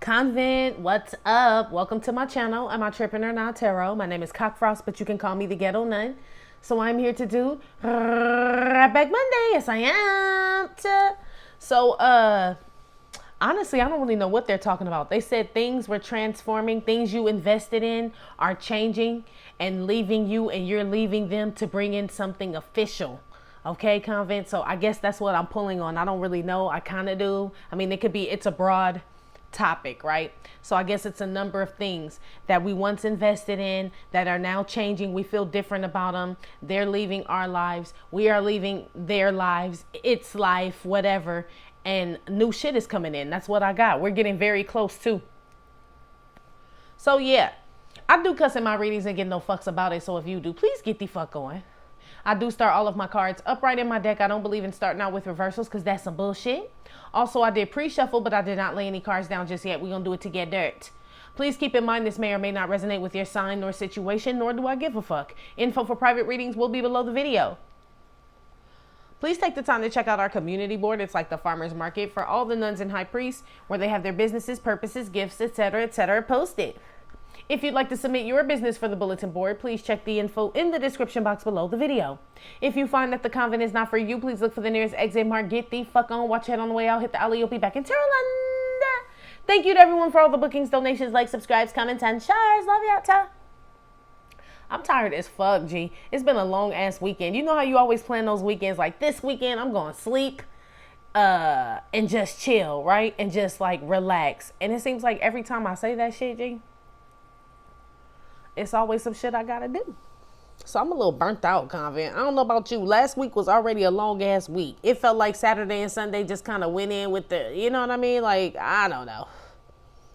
Convent, what's up? Welcome to my channel. I'm amitrippinornawtarot. My name is Cockfrost, but you can call me the Ghetto Nun. So I'm here to do Right Back Monday. Yes, I am. So, honestly, I don't really know what they're talking about. They said things were transforming, things you invested in are changing and leaving you, and you're leaving them to bring in something official. Okay, Convent. So I guess that's what I'm pulling on. I don't really know. I kind of do. I mean, it's a broad topic, right? So I guess it's a number of things that we once invested in that are now changing. We feel different about them. They're leaving our lives. We are leaving their lives. It's life, whatever. And new shit is coming in. That's what I got. We're getting very close too. So yeah, I do cuss in my readings and get no fucks about it. So if you do, please get the fuck on. I do start all of my cards upright in my deck. I don't believe in starting out with reversals because that's some bullshit. Also, I did pre-shuffle, but I did not lay any cards down just yet. We're going to do it to get dirt. Please keep in mind this may or may not resonate with your sign nor situation, nor do I give a fuck. Info for private readings will be below the video. Please take the time to check out our community board. It's like the farmer's market for all the nuns and high priests where they have their businesses, purposes, gifts, etc., posted. If you'd like to submit your business for the bulletin board, please check the info in the description box below the video. If you find that the convent is not for you, please look for the nearest exit mark. Get the fuck on. Watch it on the way out. Hit the alley. You'll be back in Terraland. Thank you to everyone for all the bookings, donations, likes, subscribes, comments, and shares. Love y'all, ta. I'm tired as fuck, G. It's been a long ass weekend. You know how you always plan those weekends? Like this weekend, I'm going to sleep and just chill, right? And just like relax. And it seems like every time I say that shit, G, it's always some shit I gotta do. So I'm a little burnt out, Convent. I don't know about you. Last week was already a long ass week. It felt like Saturday and Sunday just kind of went in with the, you know what I mean? Like, I don't know.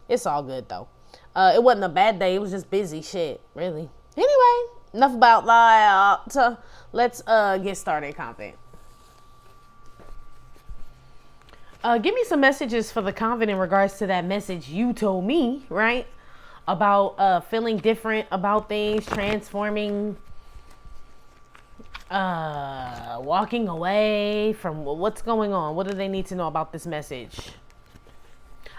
It's all good though. It wasn't a bad day. It was just busy shit, really. Anyway, enough about that. Let's get started, Convent. Give me some messages for the Convent in regards to that message you told me, right? About feeling different about things, transforming, walking away from what's going on. What do they need to know about this message?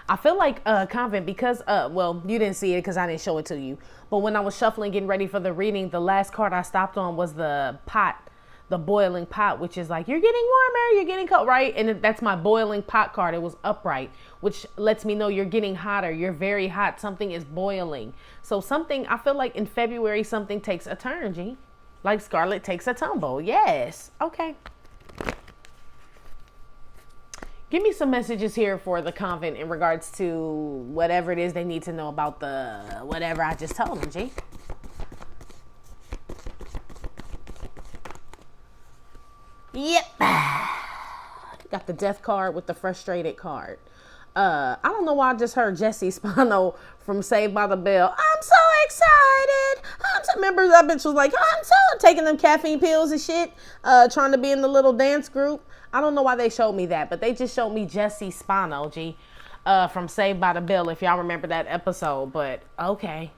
I feel like Convent, because well, you didn't see it because I didn't show it to you, but when I was shuffling getting ready for the reading, the last card I stopped on was the pot, the boiling pot, which is like, you're getting warmer, you're getting cold, right? And that's my boiling pot card. It was upright, which lets me know you're getting hotter. You're very hot. Something is boiling. So something, I feel like in February, something takes a turn, G. Like Scarlet takes a tumble. Yes. Okay. Give me some messages here for the Convent in regards to whatever it is they need to know about the whatever I just told them, G. Yep. Got the death card with the frustrated card. I don't know why I just heard Jesse Spano from Saved by the Bell. I'm so excited. Remember that bitch was like, I'm so taking them caffeine pills and shit, trying to be in the little dance group. I don't know why they showed me that, but they just showed me Jesse Spano, G, from Saved by the Bell, if y'all remember that episode. But okay.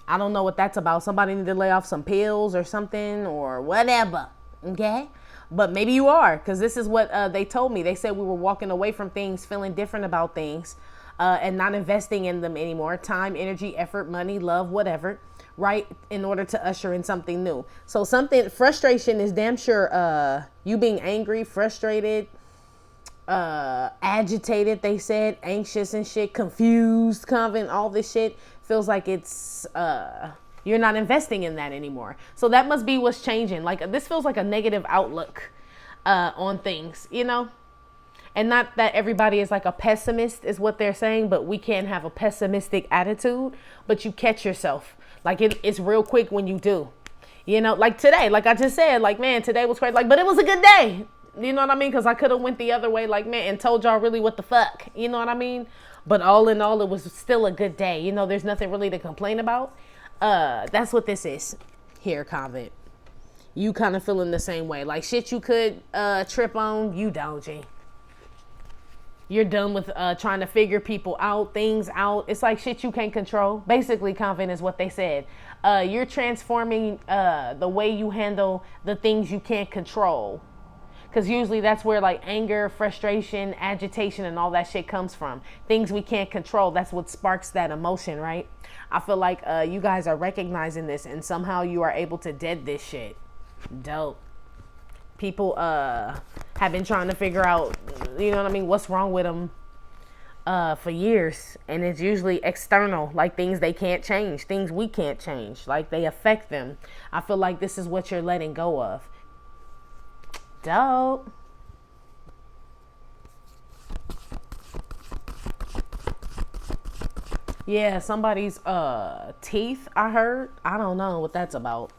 I don't know what that's about. Somebody need to lay off some pills or something or whatever. Okay? But maybe you are, because this is what they told me. They said we were walking away from things, feeling different about things, and not investing in them anymore. Time, energy, effort, money, love, whatever, right? In order to usher in something new. So frustration is damn sure you being angry, frustrated, agitated, they said, anxious and shit, confused, Convent, all this shit feels like it's... you're not investing in that anymore. So that must be what's changing. Like, this feels like a negative outlook on things, you know? And not that everybody is like a pessimist is what they're saying, but we can't have a pessimistic attitude, but you catch yourself. Like, it's real quick when you do. You know, like today, like I just said, like, man, today was crazy. Like, but it was a good day. You know what I mean? Because I could have went the other way, like, man, and told y'all really what the fuck. You know what I mean? But all in all, it was still a good day. You know, there's nothing really to complain about. That's what this is here, Convent. You kind of feeling the same way. Like shit you could trip on, you don't, G. You're done with trying to figure people out, things out. It's like shit you can't control. Basically, Convent is what they said. You're transforming the way you handle the things you can't control. Because usually that's where like anger, frustration, agitation, and all that shit comes from. Things we can't control. That's what sparks that emotion, right? I feel like you guys are recognizing this, and somehow you are able to dead this shit. Dope. People have been trying to figure out, you know what I mean, what's wrong with them for years. And it's usually external, like things they can't change, things we can't change, like they affect them. I feel like this is what you're letting go of. Dope. Yeah, somebody's teeth, I heard. I don't know what that's about.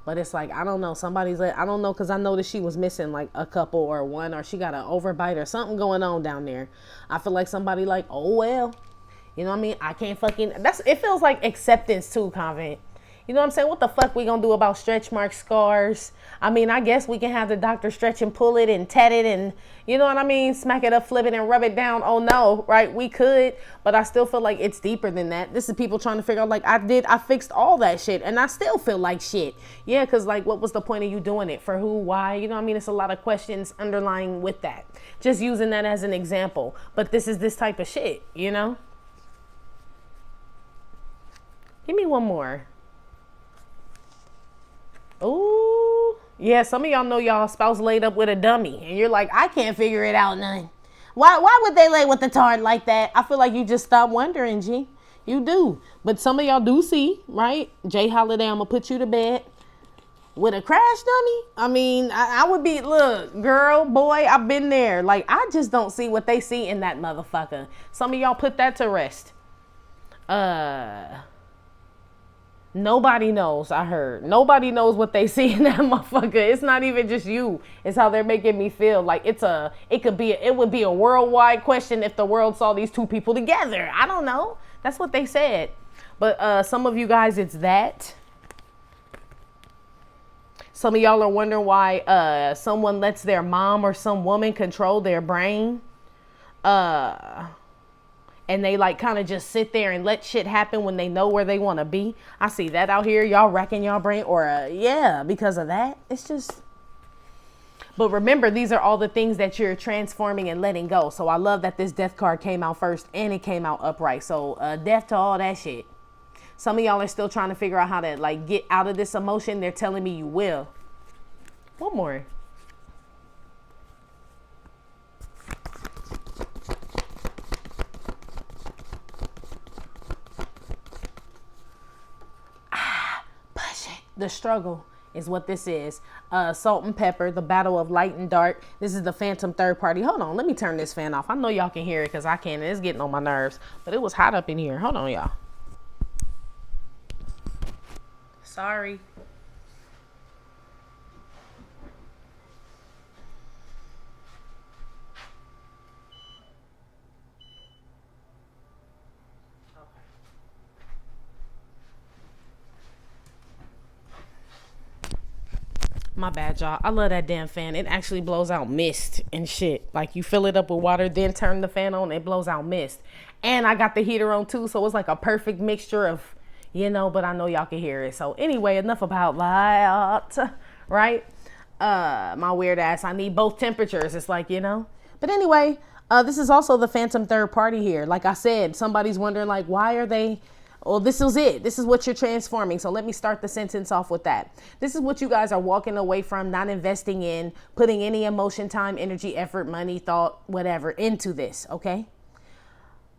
But it's like, I don't know. Somebody's like, I don't know, because I noticed she was missing like a couple or one, or she got an overbite or something going on down there. I feel like somebody like, oh well. You know what I mean? I can't fucking, it feels like acceptance too, Convent. You know what I'm saying? What the fuck we gonna do about stretch mark scars? I mean, I guess we can have the doctor stretch and pull it and tat it and, you know what I mean? Smack it up, flip it, and rub it down. Oh no, right? We could, but I still feel like it's deeper than that. This is people trying to figure out, like, I fixed all that shit and I still feel like shit. Yeah, because like, what was the point of you doing it? For who? Why? You know what I mean? It's a lot of questions underlying with that. Just using that as an example. But this is this type of shit, you know? Give me one more. Ooh, yeah, some of y'all know y'all spouse laid up with a dummy and you're like, I can't figure it out none. Why would they lay with the tard like that? I feel like you just stop wondering, G. You do. But some of y'all do see, right? Jay Holiday, I'm gonna put you to bed with a crash dummy. I mean, I would be, look, girl, boy, I've been there. Like, I just don't see what they see in that motherfucker. Some of y'all put that to rest. Nobody knows, I heard. Nobody knows what they see in that motherfucker. It's not even just you. It's how they're making me feel. Like it would be a worldwide question if the world saw these two people together. I don't know. That's what they said. But some of you guys, it's that. Some of y'all are wondering why someone lets their mom or some woman control their brain. And they like kind of just sit there and let shit happen when they know where they want to be. I see that out here. Y'all wrecking y'all brain, or yeah, because of that. It's just, but remember, these are all the things that you're transforming and letting go. So I love that this death card came out first and it came out upright. So death to all that shit. Some of y'all are still trying to figure out how to like get out of this emotion. They're telling me you will. One more. The struggle is what this is. Salt and pepper, the battle of light and dark. This is the phantom third party. Hold on, let me turn this fan off. I know y'all can hear it because I can. It's getting on my nerves. But it was hot up in here. Hold on, y'all. Sorry. My bad, y'all. I love that damn fan. It actually blows out mist and shit. Like, you fill it up with water, then turn the fan on, it blows out mist. And I got the heater on too, so it's like a perfect mixture of, you know, but I know y'all can hear it. So anyway, enough about that, right? My weird ass, I need both temperatures. It's like, you know. But anyway, this is also the phantom third party here. Like I said, somebody's wondering, like, why are they... Well, this is it. This is what you're transforming. So let me start the sentence off with that. This is what you guys are walking away from, not investing in, putting any emotion, time, energy, effort, money, thought, whatever into this, okay?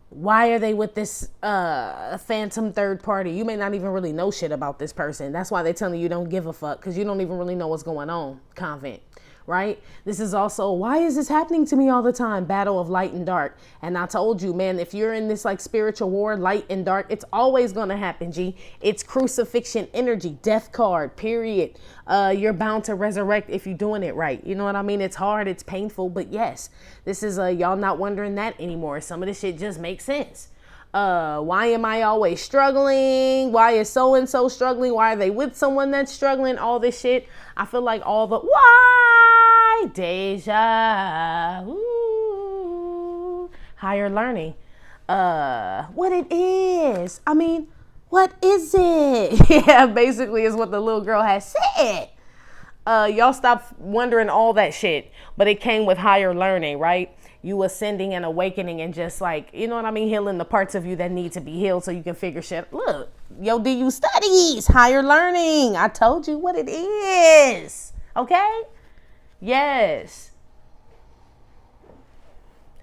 Why are they with this phantom third party? You may not even really know shit about this person. That's why they're telling you don't give a fuck, because you don't even really know what's going on, Convent. Right? This is also, why is this happening to me all the time? Battle of light and dark. And I told you, man, if you're in this like spiritual war, light and dark, it's always going to happen, G. It's crucifixion energy, death card, period. You're bound to resurrect if you're doing it right. You know what I mean? It's hard, it's painful, but yes, this is y'all not wondering that anymore. Some of this shit just makes sense. Why am I always struggling? Why is so-and-so struggling? Why are they with someone that's struggling? All this shit. I feel like all the why deja higher learning. What it is. I mean, what is it? Yeah, basically is what the little girl has said. Y'all stop wondering all that shit, but it came with higher learning, right? You ascending and awakening and just like, you know what I mean, healing the parts of you that need to be healed so you can figure shit. Look, yo, DU studies, higher learning. I told you what it is. Okay? Yes.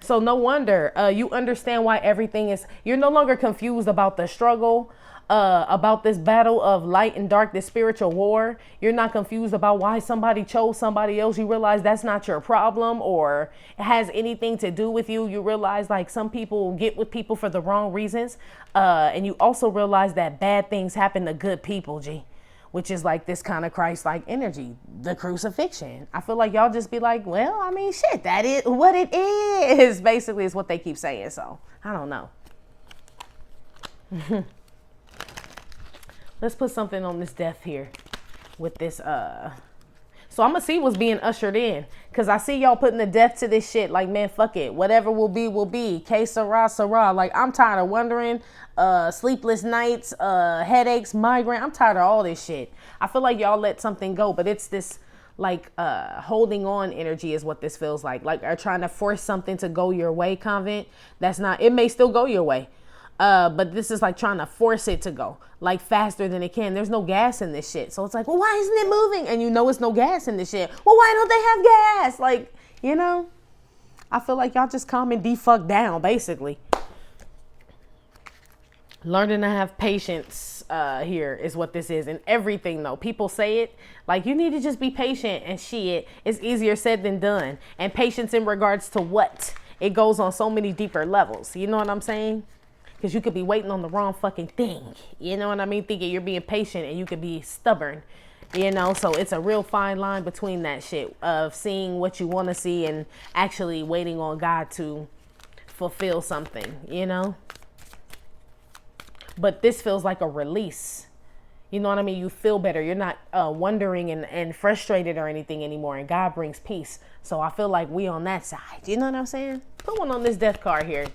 So no wonder you understand why everything is, you're no longer confused about the struggle, about this battle of light and dark, this spiritual war. You're not confused about why somebody chose somebody else. You realize that's not your problem or it has anything to do with you. You realize like some people get with people for the wrong reasons. And you also realize that bad things happen to good people, G. Which is like this kind of Christ-like energy, the crucifixion. I feel like y'all just be like, well, I mean, shit, that is what it is. Basically, is what they keep saying. So I don't know. Let's put something on this death here with this. So I'm gonna see what's being ushered in, cause I see y'all putting the death to this shit. Like, man, fuck it, whatever will be, will be. Que sera, sera. Like, I'm tired of wondering. Sleepless nights, headaches, migraine. I'm tired of all this shit. I feel like y'all let something go, but it's this like holding on energy is what this feels like. Like, are trying to force something to go your way, Convent. That's not. It may still go your way. But this is like trying to force it to go like faster than it can. There's no gas in this shit. So it's like, well, why isn't it moving? And you know, it's no gas in this shit. Well, why don't they have gas? Like, you know, I feel like y'all just calm and de-fuck down, basically. Learning to have patience here is what this is. And everything, though. People say it like you need to just be patient and shit. It's easier said than done. And patience in regards to what? It goes on so many deeper levels. You know what I'm saying? Because you could be waiting on the wrong fucking thing. You know what I mean? Thinking you're being patient and you could be stubborn. You know, so it's a real fine line between that shit of seeing what you want to see and actually waiting on God to fulfill something, you know? But this feels like a release. You know what I mean? You feel better. You're not wondering and frustrated or anything anymore. And God brings peace. So I feel like we on that side. You know what I'm saying? Put one on this death card here.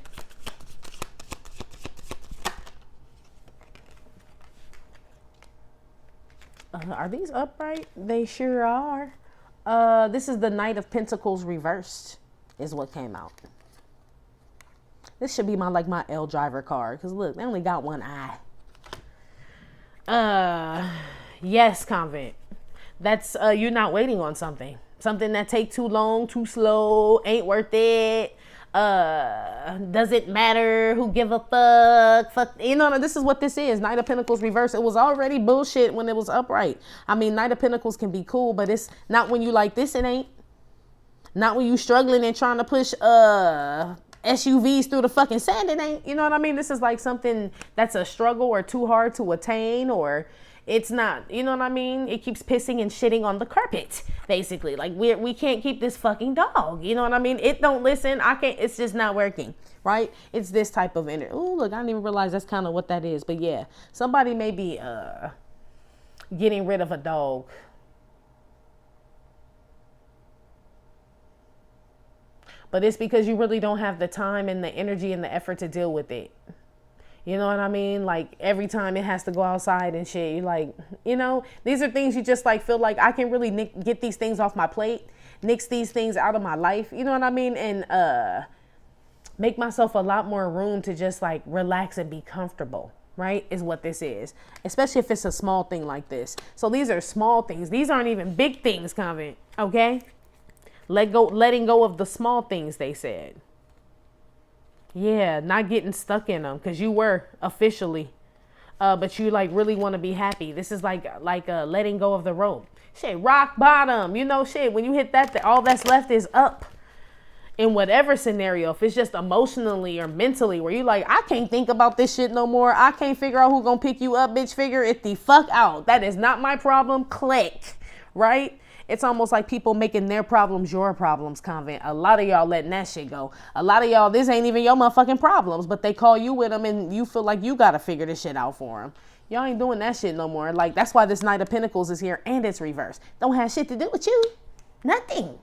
Are these upright? They sure are. This is the Knight of Pentacles reversed is what came out. This should be my L driver card. Because look, they only got one eye. Yes, Convent. That's, you're not waiting on something. Something that take too long, too slow, ain't worth it. Doesn't matter, who give a fuck, you know, this is what this is. Knight of Pentacles reverse. It was already bullshit when it was upright. I mean, Knight of Pentacles can be cool, but it's not when you like this. It ain't. Not when you struggling and trying to push SUVs through the fucking sand. It ain't. You know what I mean? This is like something that's a struggle or too hard to attain, or it's not, you know what I mean? It keeps pissing and shitting on the carpet, basically. Like, we can't keep this fucking dog. You know what I mean? It don't listen. I can't, it's just not working, right? It's this type of energy. Oh, look, I didn't even realize that's kind of what that is. But yeah, somebody may be getting rid of a dog. But it's because you really don't have the time and the energy and the effort to deal with it. You know what I mean? Like, every time it has to go outside and shit, you like, you know, these are things you just like feel like I can really get these things off my plate, nix these things out of my life. You know what I mean? And make myself a lot more room to just like relax and be comfortable, right? Is what this is. Especially if it's a small thing like this. So these are small things. These aren't even big things, Convent. Okay? Letting go of the small things, they said. Yeah, not getting stuck in them, because you were officially, but you like really want to be happy. This is like letting go of the rope. Shit, rock bottom, you know, shit. When you hit that, all that's left is up. In whatever scenario, if it's just emotionally or mentally, where you like, I can't think about this shit no more. I can't figure out who's gonna pick you up, bitch. Figure it the fuck out. That is not my problem. Click, right? It's almost like people making their problems your problems, Convent. A lot of y'all letting that shit go. A lot of y'all, this ain't even your motherfucking problems, but they call you with them and you feel like you got to figure this shit out for them. Y'all ain't doing that shit no more. Like, that's why this Knight of Pentacles is here and it's reversed. Don't have shit to do with you. Nothing.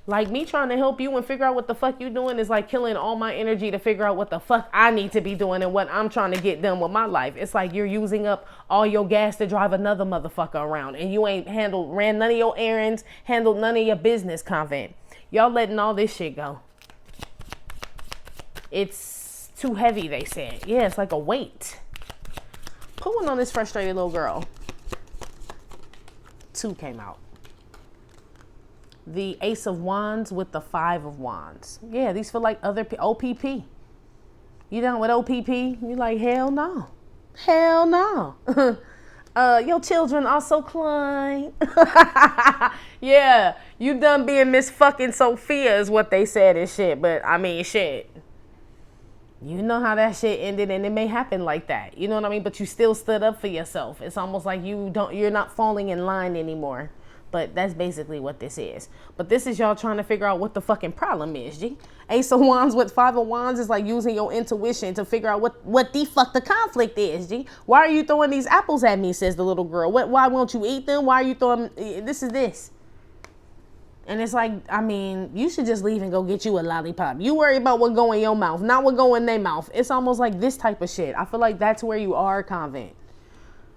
Like, me trying to help you and figure out what the fuck you doing is like killing all my energy to figure out what the fuck I need to be doing and what I'm trying to get done with my life. It's like you're using up all your gas to drive another motherfucker around, and you ain't ran none of your errands, handled none of your business, Convent. Y'all letting all this shit go. It's too heavy, they said. Yeah, it's like a weight. Put one on this frustrated little girl. 2 came out. The Ace of Wands with the 5 of Wands. Yeah, these feel like other OPP. You down with OPP? You like, hell no. Hell no. Your children are so Klein. Yeah, you done being Miss fucking Sophia is what they said and shit. But I mean, shit. You know how that shit ended, and it may happen like that. You know what I mean? But you still stood up for yourself. It's almost like you're not falling in line anymore. But that's basically what this is. But this is y'all trying to figure out what the fucking problem is, G. Ace of Wands with 5 of Wands is like using your intuition to figure out what the fuck the conflict is, G. Why are you throwing these apples at me, says the little girl. Why won't you eat them? Why are you throwing, this is this. And it's like, I mean, you should just leave and go get you a lollipop. You worry about what go in your mouth, not what go in their mouth. It's almost like this type of shit. I feel like that's where you are, Convent.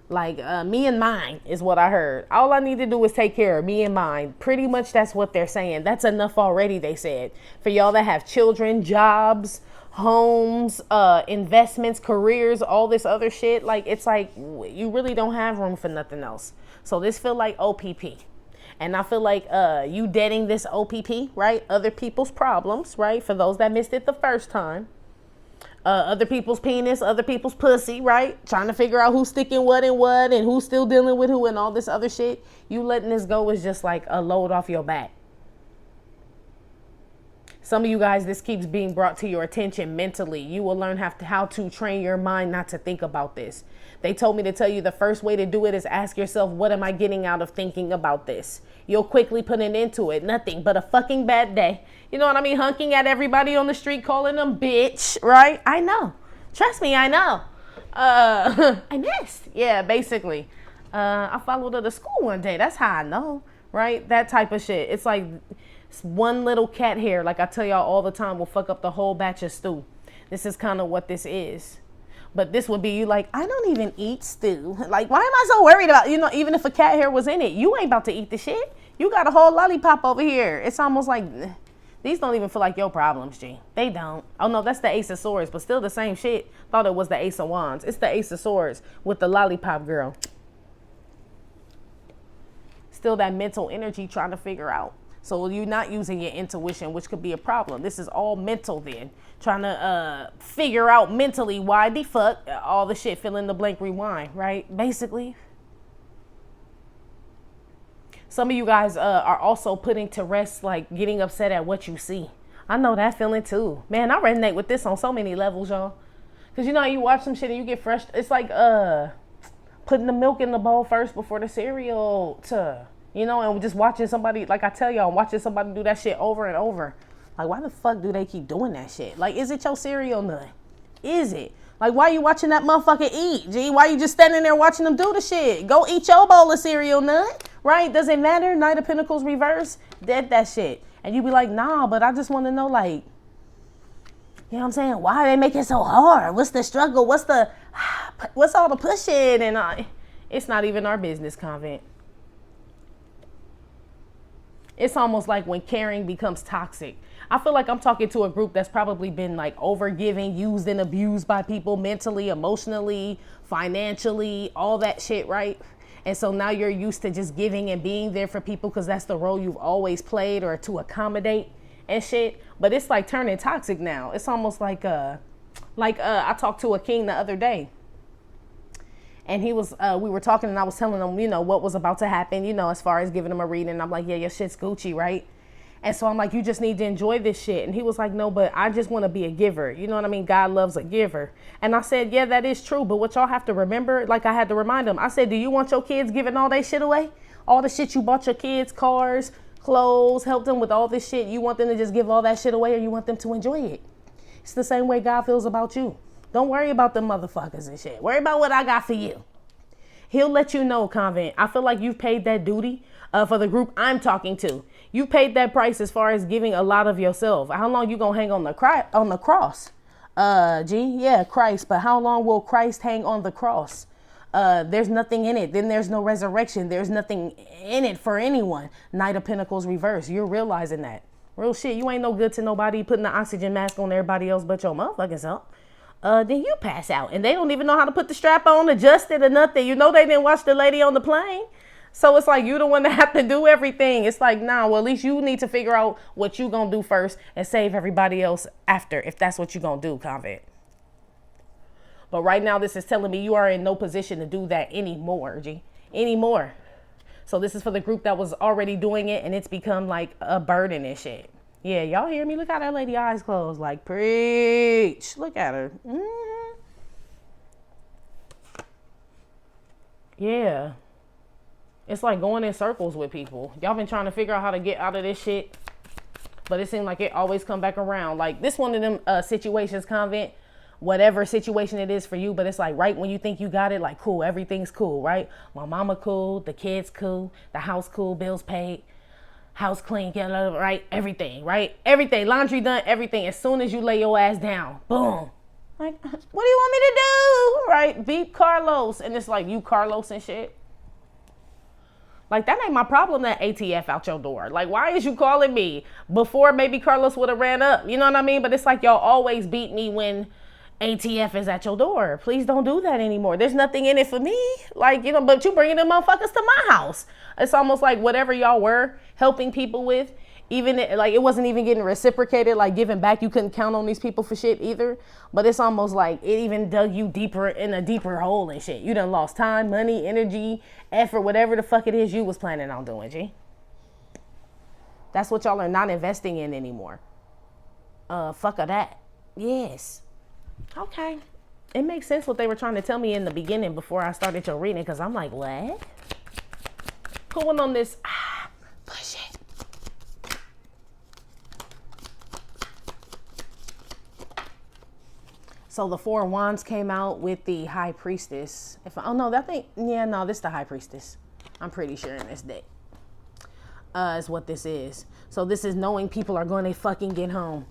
Like, me and mine is what I heard. All I need to do is take care of me and mine. Pretty much that's what they're saying. That's enough already, they said. For y'all that have children, jobs, homes, investments, careers, all this other shit. Like, it's like you really don't have room for nothing else. So this feel like OPP. And I feel like you deading this OPP, right? Other people's problems, right? For those that missed it the first time. Other people's penis, other people's pussy, right? Trying to figure out who's sticking what and who's still dealing with who and all this other shit. You letting this go is just like a load off your back. Some of you guys, this keeps being brought to your attention mentally. You will learn how to train your mind not to think about this. They told me to tell you the first way to do it is ask yourself, what am I getting out of thinking about this? You'll quickly put an end to it. Nothing but a fucking bad day. You know what I mean? Hunking at everybody on the street, calling them bitch, right? I know. Trust me, I know. I missed. Yeah, basically. I followed her to school one day. That's how I know, right? That type of shit. It's like one little cat hair, like I tell y'all all the time, will fuck up the whole batch of stew. This is kind of what this is. But this would be you like, I don't even eat stew. Like, why am I so worried about, even if a cat hair was in it, you ain't about to eat the shit. You got a whole lollipop over here. It's almost like, these don't even feel like your problems, G. They don't. Oh, no, that's the Ace of Swords, but still the same shit. Thought it was the Ace of Wands. It's the Ace of Swords with the lollipop girl. Still that mental energy trying to figure out. So you're not using your intuition, which could be a problem. This is all mental then. Trying to figure out mentally why the fuck all the shit, fill in the blank, rewind, right? Basically. Some of you guys are also putting to rest, like getting upset at what you see. I know that feeling too. Man, I resonate with this on so many levels, y'all. Because you watch some shit and you get fresh. It's like putting the milk in the bowl first before the cereal and just watching somebody, like I tell y'all, I'm watching somebody do that shit over and over. Like, why the fuck do they keep doing that shit? Like, is it your cereal nut? Is it? Like, why you watching that motherfucker eat, G? Why you just standing there watching them do the shit? Go eat your bowl of cereal, nut. Right? Does it matter? Knight of Pentacles reverse? Dead that shit. And you be like, nah, but I just want to know, like, you know what I'm saying? Why they make it so hard? What's the struggle? What's all the pushing? And it's not even our business, Convent. It's almost like when caring becomes toxic. I feel like I'm talking to a group that's probably been like overgiving, used and abused by people mentally, emotionally, financially, all that shit, right? And so now you're used to just giving and being there for people because that's the role you've always played or to accommodate and shit. But it's like turning toxic now. It's almost like I talked to a king the other day. And he was, we were talking and I was telling him, what was about to happen, as far as giving him a reading. I'm like, yeah, your shit's Gucci, right? And so I'm like, you just need to enjoy this shit. And he was like, no, but I just want to be a giver. You know what I mean? God loves a giver. And I said, yeah, that is true. But what y'all have to remember, like I had to remind him, I said, do you want your kids giving all their shit away? All the shit you bought your kids, cars, clothes, helped them with all this shit. You want them to just give all that shit away or you want them to enjoy it? It's the same way God feels about you. Don't worry about them motherfuckers and shit. Worry about what I got for you. He'll let you know, Convent. I feel like you've paid that duty for the group I'm talking to. You paid that price as far as giving a lot of yourself. How long you gonna hang on the cross? Christ. But how long will Christ hang on the cross? There's nothing in it. Then there's no resurrection. There's nothing in it for anyone. Knight of Pentacles reverse. You're realizing that. Real shit. You ain't no good to nobody putting the oxygen mask on everybody else but your motherfucking self. Then you pass out. And they don't even know how to put the strap on, adjust it or nothing. You know they didn't watch the lady on the plane. So it's like you the one that have to do everything. It's like, nah, well, at least you need to figure out what you gonna do first and save everybody else after, if that's what you gonna do, Convent. But right now, this is telling me you are in no position to do that anymore, G. Anymore. So this is for the group that was already doing it, and it's become like a burden and shit. Yeah, y'all hear me? Look at that lady eyes closed. Like, preach. Look at her. Mm-hmm. Yeah. It's like going in circles with people. Y'all been trying to figure out how to get out of this shit, but it seemed like it always come back around. Like this one of them situations, Convent, whatever situation it is for you, but it's like right when you think you got it, like cool, everything's cool, right? My mama cool, the kids cool, the house cool, bills paid, house clean, right? Everything, right? Everything, laundry done, everything. As soon as you lay your ass down, boom. Like, what do you want me to do? Right? Beat Carlos. And it's like you Carlos and shit. Like, that ain't my problem, that ATF out your door. Like, why is you calling me? Before, maybe Carlos would have ran up. You know what I mean? But it's like y'all always beat me when ATF is at your door. Please don't do that anymore. There's nothing in it for me. Like, you know, but you bringing them motherfuckers to my house. It's almost like whatever y'all were helping people with, even like it wasn't even getting reciprocated, like giving back. You couldn't count on these people for shit either. But it's almost like it even dug you deeper in a deeper hole and shit. You done lost time, money, energy, effort, whatever the fuck it is you was planning on doing, G. That's what y'all are not investing in anymore. Fuck of that. Yes. Okay. It makes sense what they were trying to tell me in the beginning before I started your reading, because I'm like, what? Pulling on this. Push it. So the Four of Wands came out with the High Priestess. This is the High Priestess. I'm pretty sure in this deck. Is what this is. So this is knowing people are going to fucking get home.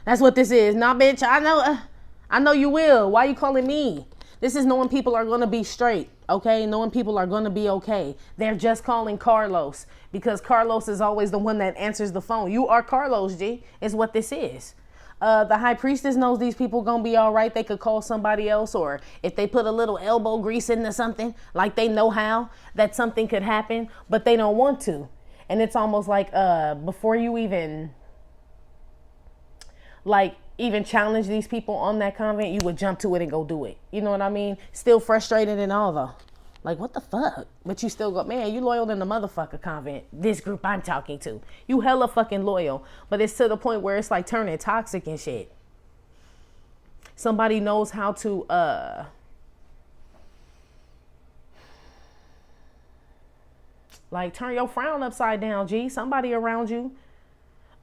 That's what this is. Nah, bitch, I know you will. Why you calling me? This is knowing people are going to be straight, okay? Knowing people are going to be okay. They're just calling Carlos because Carlos is always the one that answers the phone. You are Carlos, G, is what this is. The High Priestess knows these people gonna be all right. They could call somebody else, or if they put a little elbow grease into something, like they know how that something could happen, but they don't want to. And it's almost like before you even challenge these people on that Convent, you would jump to it and go do it. You know what I mean? Still frustrated and all though. Like, what the fuck? But you still go, man, you loyal than the motherfucker, Convent. This group I'm talking to. You hella fucking loyal. But it's to the point where it's like turning toxic and shit. Somebody knows how to, turn your frown upside down, G. Somebody around you.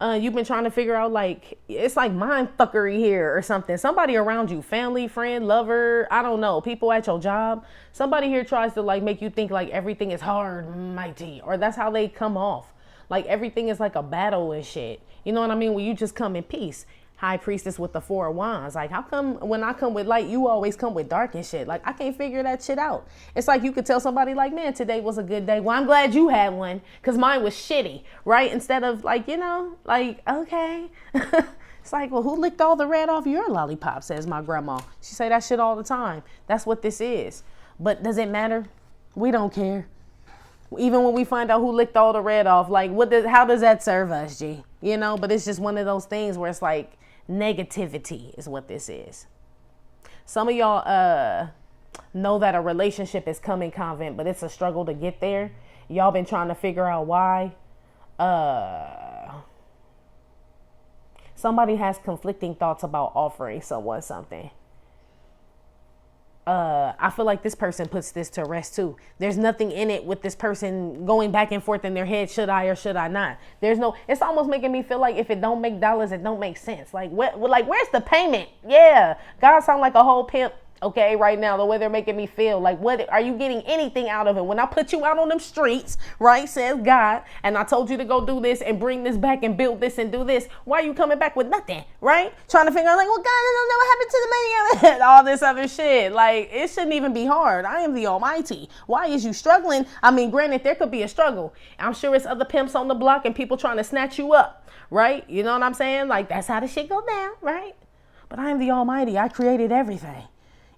You've been trying to figure out, like, it's like mind fuckery here or something. Somebody around you, family, friend, lover, I don't know, people at your job. Somebody here tries to, like, make you think, like, everything is hard, mighty, or that's how they come off. Like, everything is like a battle and shit. You know what I mean? When you just come in peace. High Priestess with the Four of Wands. Like, how come when I come with light, you always come with dark and shit? Like, I can't figure that shit out. It's like you could tell somebody like, man, today was a good day. Well, I'm glad you had one because mine was shitty, right? Instead of like, you know, like, okay. It's like, well, who licked all the red off your lollipop, says my grandma. She say that shit all the time. That's what this is. But does it matter? We don't care. Even when we find out who licked all the red off, like, how does that serve us, G? You know, but it's just one of those things where it's like, negativity is what this is. Some of y'all know that a relationship is coming, Convent, but it's a struggle to get there. Y'all been trying to figure out why. Somebody has conflicting thoughts about offering someone something. I feel like this person puts this to rest too. There's nothing in it with this person going back and forth in their head. Should I or should I not? It's almost making me feel like if it don't make dollars, it don't make sense. Like, where's the payment? Yeah. God sound like a whole pimp okay, right now, the way they're making me feel. Like, what are you getting anything out of it? When I put you out on them streets, right, says God, and I told you to go do this and bring this back and build this and do this, why are you coming back with nothing, right? Trying to figure out, like, well, God, I don't know what happened to the money, all this other shit. Like, it shouldn't even be hard. I am the Almighty. Why is you struggling? I mean, granted, there could be a struggle. I'm sure it's other pimps on the block and people trying to snatch you up, right? You know what I'm saying? Like, that's how the shit go down, right? But I am the Almighty. I created everything.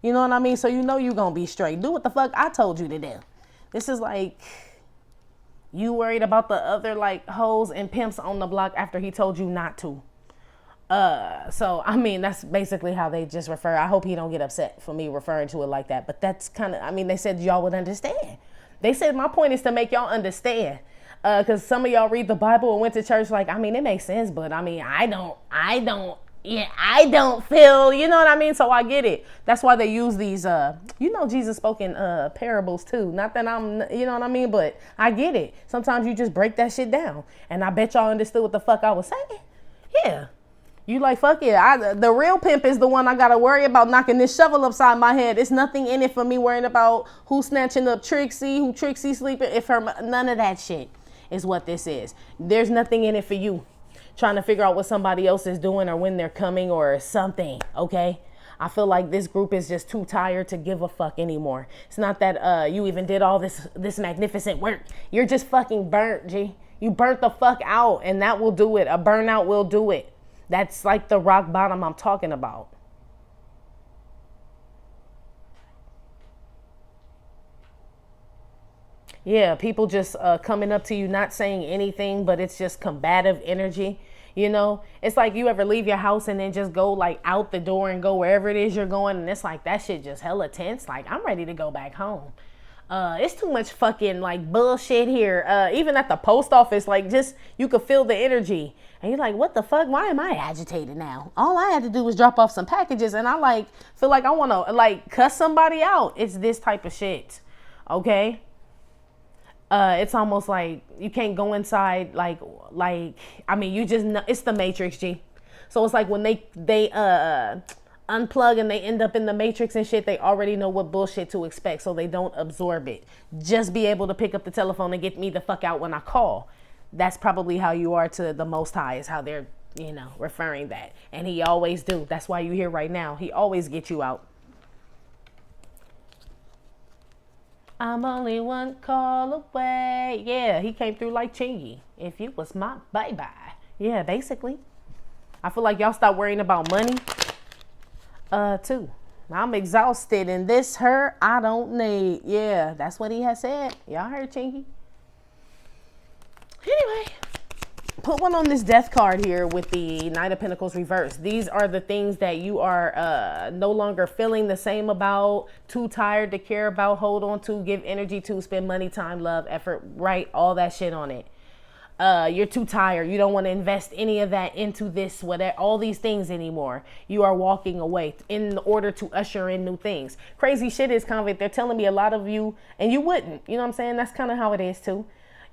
You know what I mean? So you know you're going to be straight. Do what the fuck I told you to do. This is like you worried about the other like hoes and pimps on the block after he told you not to. So, I mean, that's basically how they just refer. I hope he don't get upset for me referring to it like that. But that's kind of, I mean, they said y'all would understand. They said my point is to make y'all understand. Because some of y'all read the Bible and went to church like, I mean, it makes sense. But, I mean, I don't feel, you know what I mean? So I get it. That's why they use these, Jesus spoke in parables too. Not that I'm, you know what I mean? But I get it. Sometimes you just break that shit down. And I bet y'all understood what the fuck I was saying. Yeah. You like, fuck it. The real pimp is the one I got to worry about knocking this shovel upside my head. It's nothing in it for me worrying about who's snatching up Trixie, who Trixie sleeping. None of that shit is what this is. There's nothing in it for you. Trying to figure out what somebody else is doing or when they're coming or something, okay? I feel like this group is just too tired to give a fuck anymore. It's not that you even did all this magnificent work. You're just fucking burnt, G. You burnt the fuck out, and that will do it. A burnout will do it. That's like the rock bottom I'm talking about. Yeah, people just coming up to you, not saying anything, but it's just combative energy. You know, it's like you ever leave your house and then just go like out the door and go wherever it is you're going. And it's like that shit just hella tense. Like, I'm ready to go back home. It's too much fucking like bullshit here. Even at the post office, like just you could feel the energy. And you're like, what the fuck? Why am I agitated now? All I had to do was drop off some packages. And I like feel like I want to like cuss somebody out. It's this type of shit. Okay. It's almost like you can't go inside like I mean, you just know it's the Matrix, G. So it's like when they unplug and they end up in the Matrix and shit, they already know what bullshit to expect, so they don't absorb it. Just be able to pick up the telephone and get me the fuck out when I call. That's probably how you are to the Most High, is how they're, referring that. And he always do. That's why you're here right now. He always get you out. I'm only one call away. Yeah, he came through like Chingy. If you was my bye-bye. Yeah, basically. I feel like y'all stop worrying about money. Too. I'm exhausted and this her I don't need. Yeah, that's what he has said. Y'all heard Chingy? Anyway. Put one on this death card here with the Knight of Pentacles reversed. These are the things that you are no longer feeling the same about, too tired to care about, hold on to, give energy to, spend money, time, love, effort, write all that shit on it. You're too tired. You don't want to invest any of that into this, whatever, all these things anymore. You are walking away in order to usher in new things. Crazy shit is, Convent, they're telling me a lot of you, and you wouldn't, you know what I'm saying? That's kind of how it is too.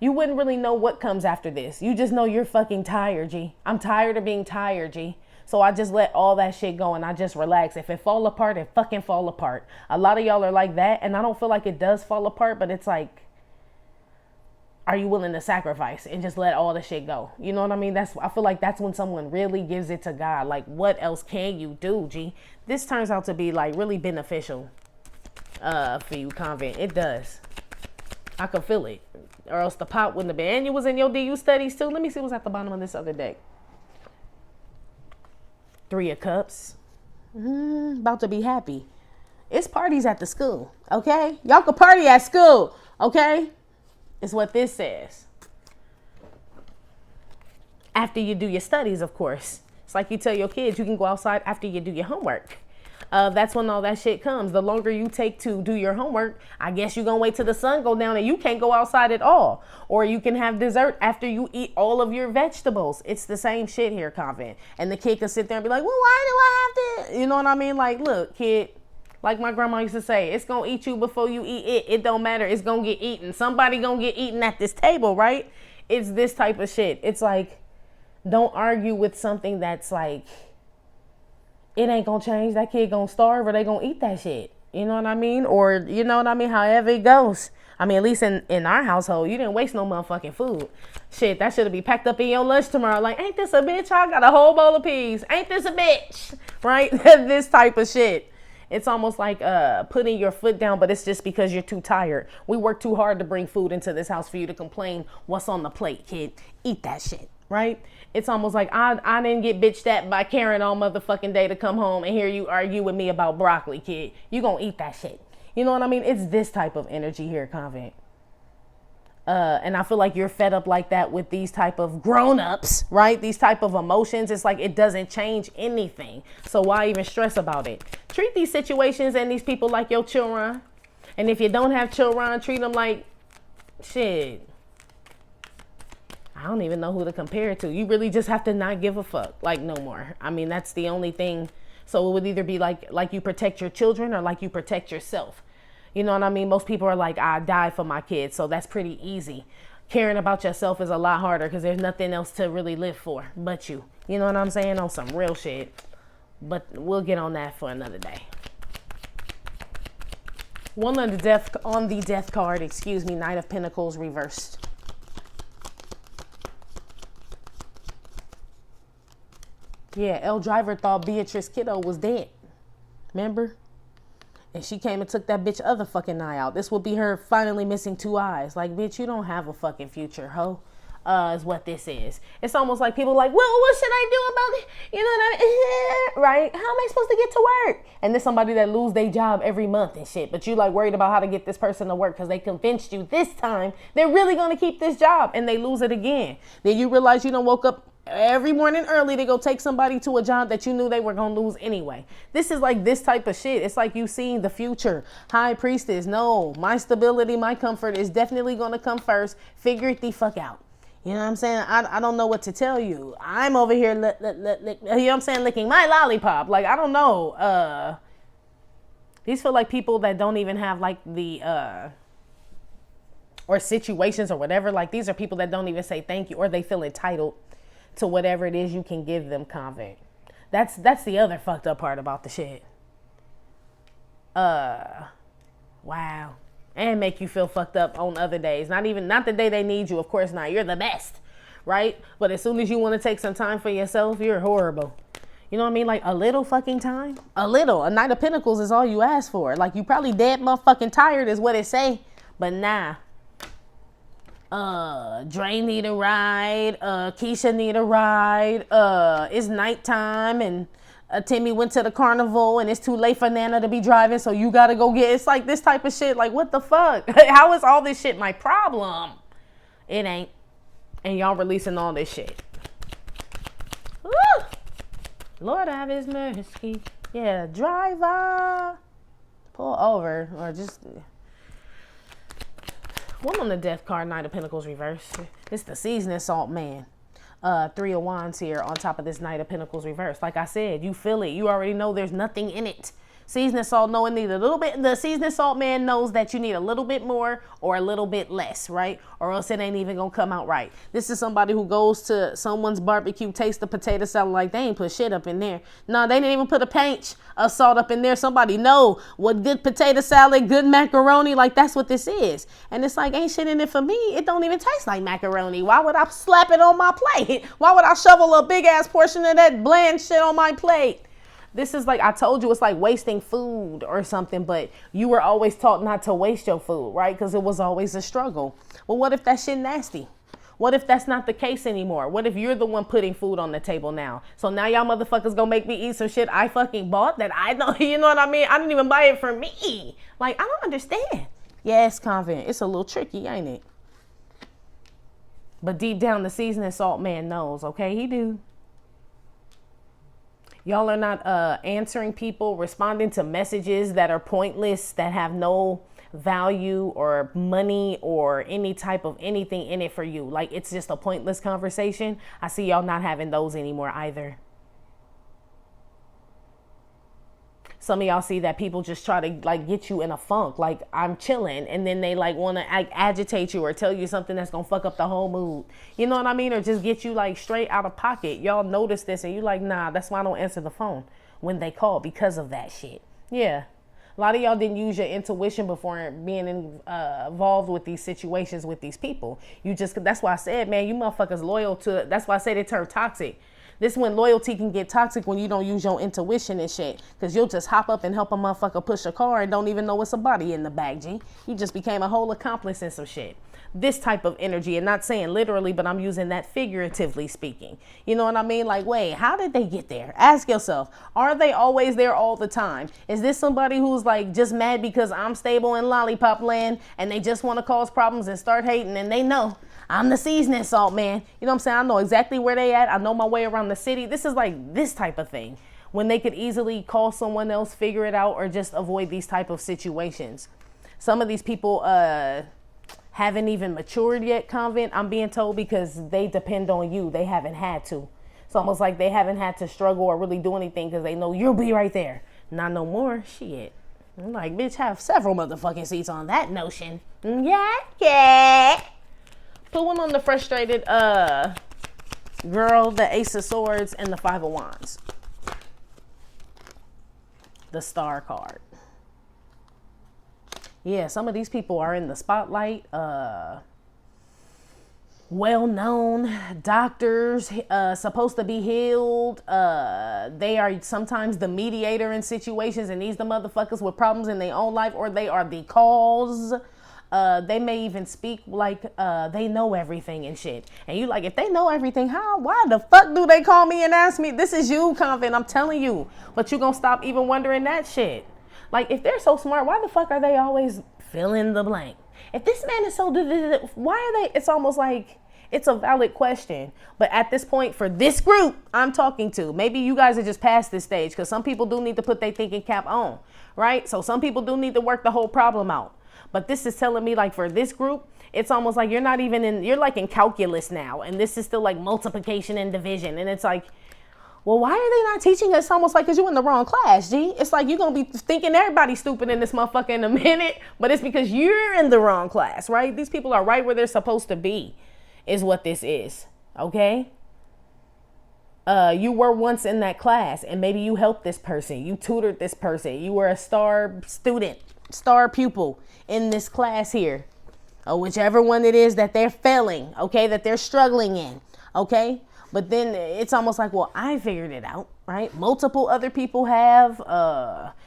You wouldn't really know what comes after this. You just know you're fucking tired, G. I'm tired of being tired, G. So I just let all that shit go and I just relax. If it fall apart, it fucking fall apart. A lot of y'all are like that, and I don't feel like it does fall apart, but it's like, are you willing to sacrifice and just let all the shit go? You know what I mean? I feel like that's when someone really gives it to God. Like, what else can you do, G? This turns out to be like really beneficial for you, Convent. It does. I can feel it. Or else the pot wouldn't have been. And you was in your DU studies too. Let me see what's at the bottom of this other deck. 3 of Cups. About to be happy. It's parties at the school, okay? Y'all can party at school, okay? Is what this says. After you do your studies, of course. It's like you tell your kids you can go outside after you do your homework. That's when all that shit comes. The longer you take to do your homework, I guess you're going to wait till the sun go down and you can't go outside at all. Or you can have dessert after you eat all of your vegetables. It's the same shit here, Convent. And the kid can sit there and be like, well, why do I have to? You know what I mean? Like, look, kid, like my grandma used to say, it's going to eat you before you eat it. It don't matter. It's going to get eaten. Somebody going to get eaten at this table, right? It's this type of shit. It's like, don't argue with something that's like, it ain't gonna change. That kid gonna starve or they gonna eat that shit. You know what I mean? Or you know what I mean? However it goes. I mean, at least in our household, you didn't waste no motherfucking food. Shit, that should be packed up in your lunch tomorrow. Like, ain't this a bitch? I got a whole bowl of peas. Ain't this a bitch? Right? This type of shit. It's almost like putting your foot down, but it's just because you're too tired. We work too hard to bring food into this house for you to complain what's on the plate, kid. Eat that shit, right? It's almost like I didn't get bitched at by Karen all motherfucking day to come home and hear you argue with me about broccoli, kid. You gonna eat that shit. You know what I mean? It's this type of energy here, Convent. And I feel like you're fed up like that with these type of grown-ups, right? These type of emotions. It's like it doesn't change anything. So why even stress about it? Treat these situations and these people like your children. And if you don't have children, treat them like shit. I don't even know who to compare it to. You really just have to not give a fuck. Like no more. I mean, that's the only thing. So it would either be like you protect your children or like you protect yourself. You know what I mean? Most people are like, I die for my kids. So that's pretty easy. Caring about yourself is a lot harder because there's nothing else to really live for but you. You know what I'm saying? On some real shit. But we'll get on that for another day. One on the death card, Knight of Pentacles reversed. Yeah, El Driver thought Beatrice Kiddo was dead. Remember? And she came and took that bitch other fucking eye out. This will be her finally missing 2 eyes. Like, bitch, you don't have a fucking future, ho. Is what this is. It's almost like people like, well, what should I do about it? You know what I mean? Right? How am I supposed to get to work? And there's somebody that lose their job every month and shit. But you like worried about how to get this person to work because they convinced you this time they're really going to keep this job and they lose it again. Then you realize you done woke up every morning early to go take somebody to a job that you knew they were going to lose anyway. This is like this type of shit. It's like you seeing the future. High Priestess, no, my stability, my comfort is definitely going to come first. Figure it the fuck out. You know what I'm saying? I don't know what to tell you. I'm over here, you know what I'm saying, licking my lollipop. Like, I don't know. These feel like people that don't even have like the, or situations or whatever. Like, these are people that don't even say thank you or they feel entitled to whatever it is you can give them, Convent. That's the other fucked up part about the shit. Wow. And make you feel fucked up on other days. Not the day they need you, of course not. You're the best, right? But as soon as you want to take some time for yourself, you're horrible. You know what I mean? Like a little fucking time. A little. A Knight of Pentacles is all you ask for. Like you probably dead motherfucking tired is what it say. But nah. Dre need a ride. Keisha need a ride. It's nighttime and Timmy went to the carnival and it's too late for Nana to be driving, so you gotta go get. It's like this type of shit. Like what the fuck? How is all this shit my problem? It ain't. And y'all releasing all this shit. Woo! Lord have his mercy. Yeah, driver. Pull over or just. One on the death card, Knight of Pentacles reverse. It's the seasoned salt man. 3 of Wands here on top of this Knight of Pentacles reverse. Like I said, you feel it. You already know there's nothing in it. Seasoned salt knowing need a little bit. The seasoned salt man knows that you need a little bit more or a little bit less, right? Or else it ain't even gonna come out right. This is somebody who goes to someone's barbecue, tastes the potato salad like they ain't put shit up in there. No, they didn't even put a pinch of salt up in there. Somebody know what good potato salad, good macaroni, like that's what this is. And it's like, ain't shit in it for me. It don't even taste like macaroni. Why would I slap it on my plate? Why would I shovel a big ass portion of that bland shit on my plate? This is like, I told you, it's like wasting food or something, but you were always taught not to waste your food, right? Because it was always a struggle. Well, what if that shit nasty? What if that's not the case anymore? What if you're the one putting food on the table now? So now y'all motherfuckers gonna make me eat some shit I fucking bought that I don't, you know what I mean? I didn't even buy it for me. Like, I don't understand. Yes, Convent, it's a little tricky, ain't it? But deep down, the seasoned salt man knows, okay? He do. Y'all are not answering people, responding to messages that are pointless, that have no value or money or any type of anything in it for you. Like, it's just a pointless conversation. I see y'all not having those anymore either. Some of y'all see that people just try to like get you in a funk, like I'm chilling, and then they like want to like agitate you or tell you something that's gonna fuck up the whole mood. You know what I mean? Or just get you like straight out of pocket. Y'all notice this and you like, nah, that's why I don't answer the phone when they call, because of that shit. Yeah. A lot of y'all didn't use your intuition before being involved with these situations with these people. That's why I said, man, you motherfuckers loyal to, that's why I said it turned toxic. This is when loyalty can get toxic, when you don't use your intuition and shit. Because you'll just hop up and help a motherfucker push a car and don't even know it's a body in the back, G. You just became a whole accomplice in some shit. This type of energy, and not saying literally, but I'm using that figuratively speaking. You know what I mean? Like, wait, how did they get there? Ask yourself, are they always there all the time? Is this somebody who's like just mad because I'm stable in lollipop land and they just want to cause problems and start hating, and they know I'm the seasoning salt man? You know what I'm saying? I know exactly where they at. I know my way around the city. This is like this type of thing, when they could easily call someone else, figure it out, or just avoid these type of situations. Some of these people haven't even matured yet, Convent, I'm being told, because they depend on you. They haven't had to. It's almost like they haven't had to struggle or really do anything because they know you'll be right there. Not no more. Shit. I'm like, bitch, have several motherfucking seats on that notion. Yeah. Put one on the frustrated girl, the Ace of Swords, and the Five of Wands. The Star card. Yeah, some of these people are in the spotlight. Well-known doctors, supposed to be healed. They are sometimes the mediator in situations, and these the motherfuckers with problems in their own life, or they are the cause. They may even speak like they know everything and shit. And you like, if they know everything, why the fuck do they call me and ask me? This is you, Convent, I'm telling you. But you gonna stop even wondering that shit. Like, if they're so smart, why the fuck are they always fill in the blank? If this man is so, why are they? It's almost like it's a valid question. But at this point, for this group I'm talking to, maybe you guys are just past this stage, because some people do need to put their thinking cap on, right? So some people do need to work the whole problem out. But this is telling me, like, for this group, it's almost like you're not even in, you're like in calculus now. And this is still like multiplication and division. And it's like, well, why are they not teaching us? Almost like, because you're in the wrong class, G. It's like you're going to be thinking everybody's stupid in this motherfucker in a minute, but it's because you're in the wrong class, right? These people are right where they're supposed to be, is what this is, okay? You were once in that class, and maybe you helped this person. You tutored this person. You were a star student, star pupil in this class here, or whichever one it is that they're failing, okay, that they're struggling in, okay? But then it's almost like, well, I figured it out, right? Multiple other people have,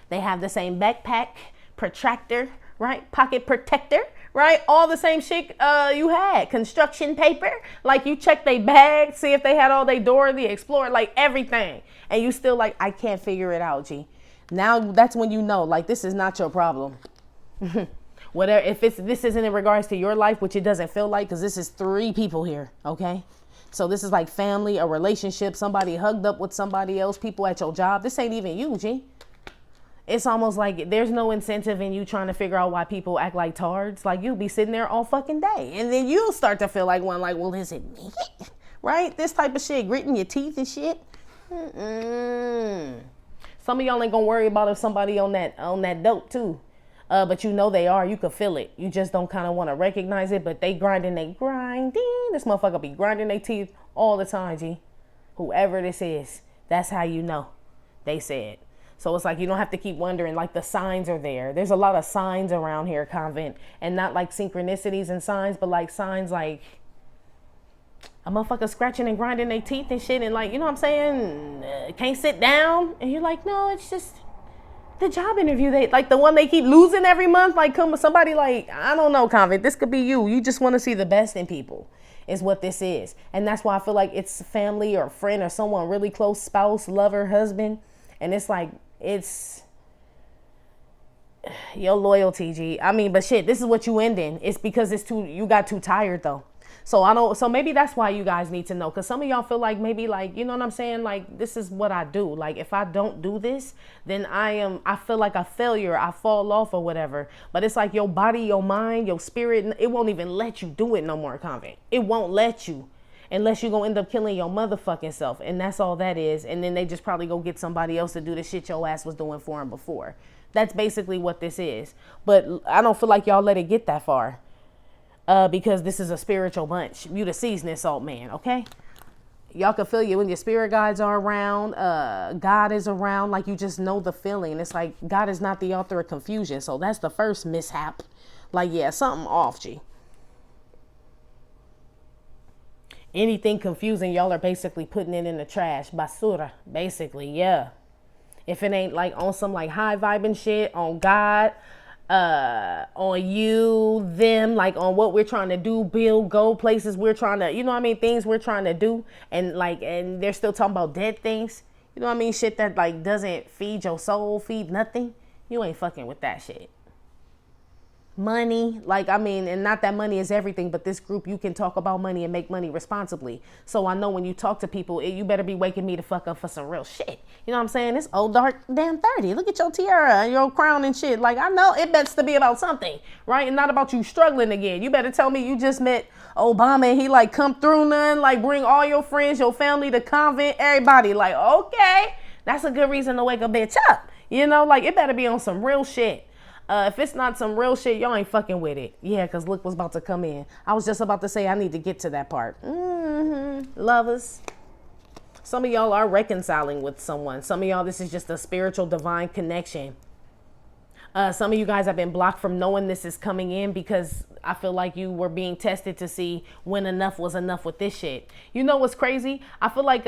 they have the same backpack, protractor, right? Pocket protector, right? All the same shit you had. Construction paper, like you checked their bag, see if they had all their Dora the Explorer, like everything. And you still like, I can't figure it out, G. Now that's when you know, like, this is not your problem. Whatever, if this isn't in regards to your life, which it doesn't feel like, because this is 3 people here, okay? So this is like family, a relationship, somebody hugged up with somebody else, people at your job. This ain't even you, G. It's almost like there's no incentive in you trying to figure out why people act like tards. Like, you'll be sitting there all fucking day. And then you'll start to feel like one, like, well, is it me? Right? This type of shit, gritting your teeth and shit. Some of y'all ain't gonna worry about if somebody on that dope too. But you know they are. You can feel it. You just don't kind of want to recognize it. But they grinding. This motherfucker be grinding their teeth all the time, G. Whoever this is, that's how you know. They said. So it's like you don't have to keep wondering. Like, the signs are there. There's a lot of signs around here, Convent. And not like synchronicities and signs, but like signs like a motherfucker scratching and grinding their teeth and shit. And like, you know what I'm saying? Can't sit down. And you're like, no, it's just the job interview, they like the one they keep losing every month. Like, come with somebody, like, I don't know, Convent, this could be you just want to see the best in people, is what this is. And that's why I feel like it's family or friend or someone really close, spouse, lover, husband. And it's like, it's your loyalty, G. I mean, but shit, this is what you ending. It's because you got too tired though. So maybe that's why you guys need to know. Cause some of y'all feel like maybe, like, you know what I'm saying? Like, this is what I do. Like, if I don't do this, then I feel like a failure. I fall off or whatever. But it's like your body, your mind, your spirit, it won't even let you do it no more, Convent. It won't let you. unless you're gonna end up killing your motherfucking self, and that's all that is. And then they just probably go get somebody else to do the shit your ass was doing for them before. That's basically what this is. But I don't feel like y'all let it get that far, because this is a spiritual bunch. You the seasoning salt man, okay? Y'all can feel you when your spirit guides are around, God is around, like you just know the feeling. It's like God is not the author of confusion. So that's the first mishap. Like, yeah, something off, G. Anything confusing, y'all are basically putting it in the trash. Basura, basically, yeah. If it ain't like on some like high vibing shit, on God, on you, them, like on what we're trying to do, build, go places we're trying to, you know what I mean, things we're trying to do, and like, and they're still talking about dead things, you know what I mean, shit that like doesn't feed your soul, feed nothing. You ain't fucking with that shit. Money, like, I mean, and not that money is everything, but this group, you can talk about money and make money responsibly. So I know when you talk to people, you better be waking me the fuck up for some real shit. You know what I'm saying? It's old dark damn 30. Look at your tiara and your crown and shit. Like, I know it bets to be about something, right? And not about you struggling again. You better tell me you just met Obama and he like come through none, like bring all your friends, your family, the convent, everybody. Like, okay, that's a good reason to wake a bitch up. You know, like it better be on some real shit. If it's not some real shit, y'all ain't fucking with it. Yeah, because look what's about to come in. I was just about to say I need to get to that part. Lovers. Some of y'all are reconciling with someone. Some of y'all, this is just a spiritual divine connection. Some of you guys have been blocked from knowing this is coming in because I feel like you were being tested to see when enough was enough with this shit. You know what's crazy? I feel like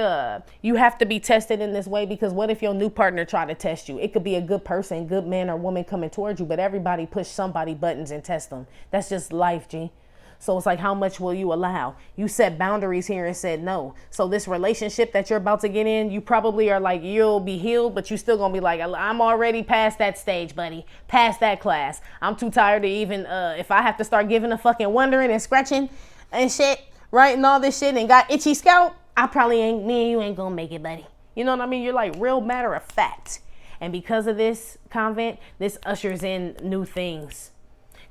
you have to be tested in this way because what if your new partner try to test you? It could be a good person, good man or woman coming towards you, but everybody push somebody buttons and test them. That's just life, G. So it's like, how much will you allow? You set boundaries here and said no. So this relationship that you're about to get in, you probably are like, you'll be healed, but you still gonna be like, I'm already past that stage, buddy. Past that class. I'm too tired to even, if I have to start giving a fucking wondering and scratching and shit, right? And all this shit and got itchy scalp, I probably ain't, me and you ain't gonna make it, buddy. You know what I mean? You're like real matter of fact. And because of this convent, this ushers in new things.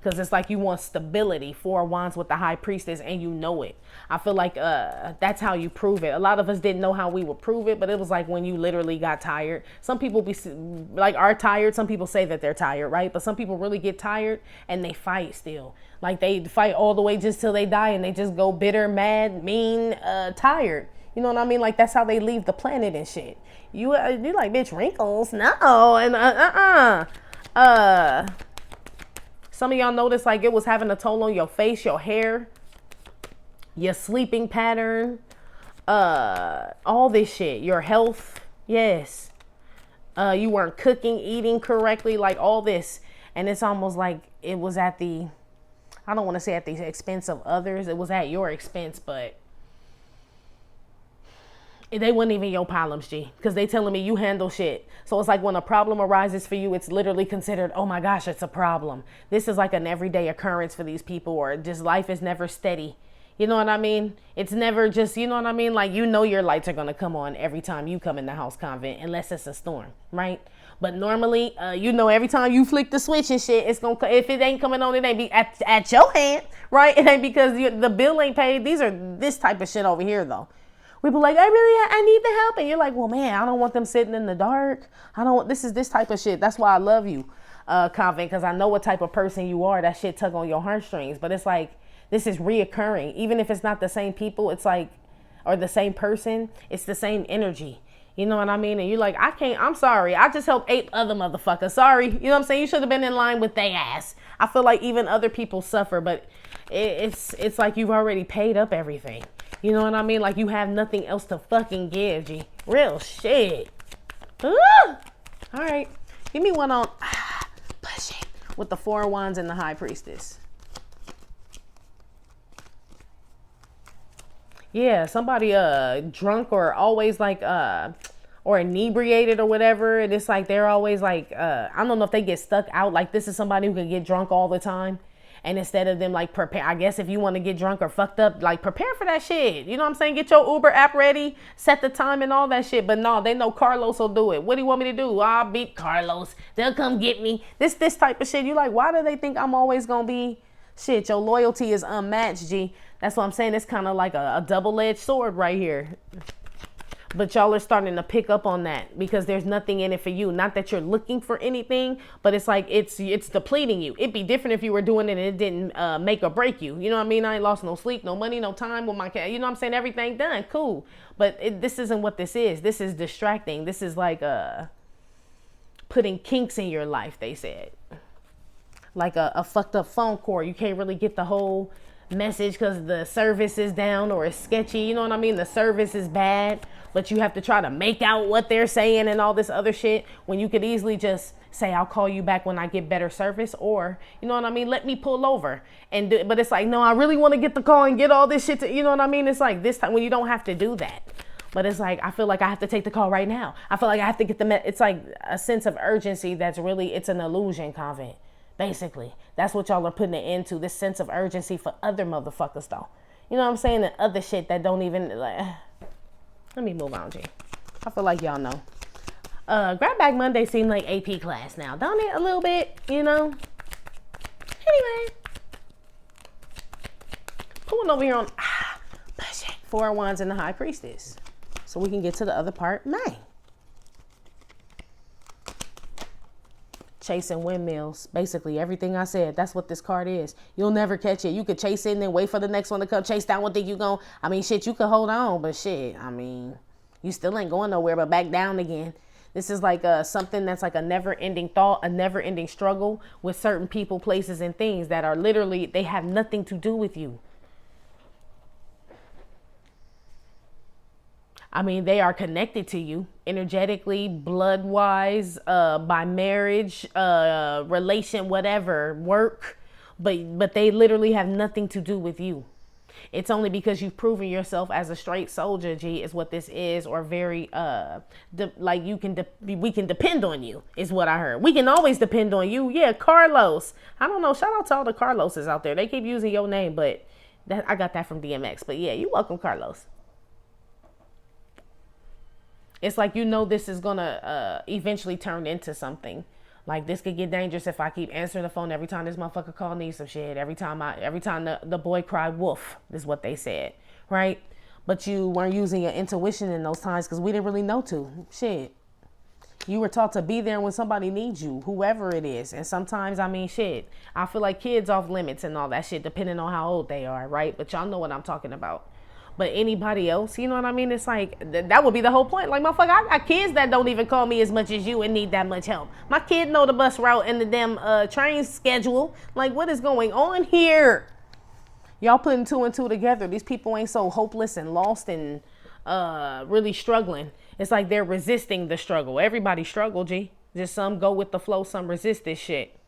Because it's like you want stability, 4 wands with the high priestess, and you know it. I feel like that's how you prove it. A lot of us didn't know how we would prove it, but it was like when you literally got tired. Some people are tired. Some people say that they're tired, right? But some people really get tired and they fight still. Like they fight all the way just till they die and they just go bitter, mad, mean, tired. You know what I mean? Like that's how they leave the planet and shit. You're like, bitch, wrinkles? No. And some of y'all noticed like it was having a toll on your face, your hair, your sleeping pattern, all this shit, your health. Yes. You weren't cooking, eating correctly, like all this. And it's almost like it was at the, I don't want to say at the expense of others. It was at your expense, but they wasn't even your problems, G, because they telling me you handle shit. So it's like when a problem arises for you, it's literally considered, oh my gosh, it's a problem. This is like an everyday occurrence for these people, or just life is never steady. You know what I mean? It's never just, you know what I mean? Like, you know your lights are going to come on every time you come in the house convent, unless it's a storm, right? But normally, you know, every time you flick the switch and shit, it's going to, if it ain't coming on, it ain't be at your hand, right? It ain't because the bill ain't paid. These are this type of shit over here, though. We be like, I need the help. And you're like, well, man, I don't want them sitting in the dark. This is this type of shit. That's why I love you, Convent, because I know what type of person you are. That shit tug on your heartstrings. But it's like, this is reoccurring. Even if it's not the same people, it's like, or the same person, it's the same energy. You know what I mean? And you're like, I'm sorry. I just helped 8 other motherfuckers. Sorry. You know what I'm saying? You should have been in line with they ass. I feel like even other people suffer, but it's like you've already paid up everything. You know what I mean? Like you have nothing else to fucking give, G. Real shit. All right. Give me one on push it with the 4 wands and the high priestess. Yeah, somebody drunk or always like or inebriated or whatever. And it's like they're always like I don't know if they get stuck out. Like this is somebody who can get drunk all the time. And instead of them like prepare, I guess if you want to get drunk or fucked up, like prepare for that shit. You know what I'm saying? Get your Uber app ready, set the time and all that shit. But no, they know Carlos will do it. What do you want me to do? I'll beat Carlos. They'll come get me. This type of shit. You like, why do they think I'm always going to be shit? Your loyalty is unmatched, G. That's what I'm saying. It's kind of like a double-edged sword right here. But y'all are starting to pick up on that because there's nothing in it for you. Not that you're looking for anything, but it's like it's depleting you. It'd be different if you were doing it and it didn't make or break you. You know what I mean? I ain't lost no sleep, no money, no time with my cat. You know what I'm saying? Everything done. Cool. But this isn't what this is. This is distracting. This is like putting kinks in your life, they said. Like a fucked up phone cord. You can't really get the whole message because the service is down or it's sketchy. You know what I mean? The service is bad, but you have to try to make out what they're saying and all this other shit when you could easily just say, I'll call you back when I get better service, or, you know what I mean? Let me pull over and do it. But it's like, no, I really want to get the call and get all this shit you know what I mean? It's like this time when you don't have to do that. But it's like, I feel like I have to take the call right now. I feel like I have to get it's like a sense of urgency that's really, it's an illusion, Convent. Basically, that's what y'all are putting it into, this sense of urgency for other motherfuckers, though. You know what I'm saying? And other shit that don't even, like, let me move on, G. I feel like y'all know. Grab Bag Monday seemed like AP class now, don't it? A little bit, you know? Anyway. Pulling over here on, push it. 4 of Wands and the High Priestess. So we can get to the other part, May. Chasing windmills. Basically, everything I said, that's what this card is. You'll never catch it. You could chase it and then wait for the next one to come. Chase that one, think you gon', I mean, shit, you could hold on, but shit, I mean, you still ain't going nowhere but back down again. This is like something that's like a never-ending thought, a never-ending struggle with certain people, places, and things that are literally, they have nothing to do with you. I mean, they are connected to you energetically, blood-wise, by marriage, relation, whatever, work, but they literally have nothing to do with you. It's only because you've proven yourself as a straight soldier, G, is what this is, or very, like we can depend on you, is what I heard. We can always depend on you. Yeah, Carlos. I don't know. Shout out to all the Carloses out there. They keep using your name, but I got that from DMX. But yeah, you're welcome, Carlos. It's like, you know, this is going to eventually turn into something. Like, this could get dangerous if I keep answering the phone every time this motherfucker call needs some shit. Every time the boy cried wolf, is what they said, right? But you weren't using your intuition in those times because we didn't really know to. Shit. You were taught to be there when somebody needs you, whoever it is. And sometimes, I mean, shit, I feel like kids off limits and all that shit, depending on how old they are, right? But y'all know what I'm talking about. But anybody else, you know what I mean? It's like, that would be the whole point. Like, motherfucker, I got kids that don't even call me as much as you and need that much help. My kid know the bus route and the damn train schedule. Like, what is going on here? Y'all putting 2 and 2 together. These people ain't so hopeless and lost and really struggling. It's like they're resisting the struggle. Everybody struggle, G. Just some go with the flow, some resist this shit.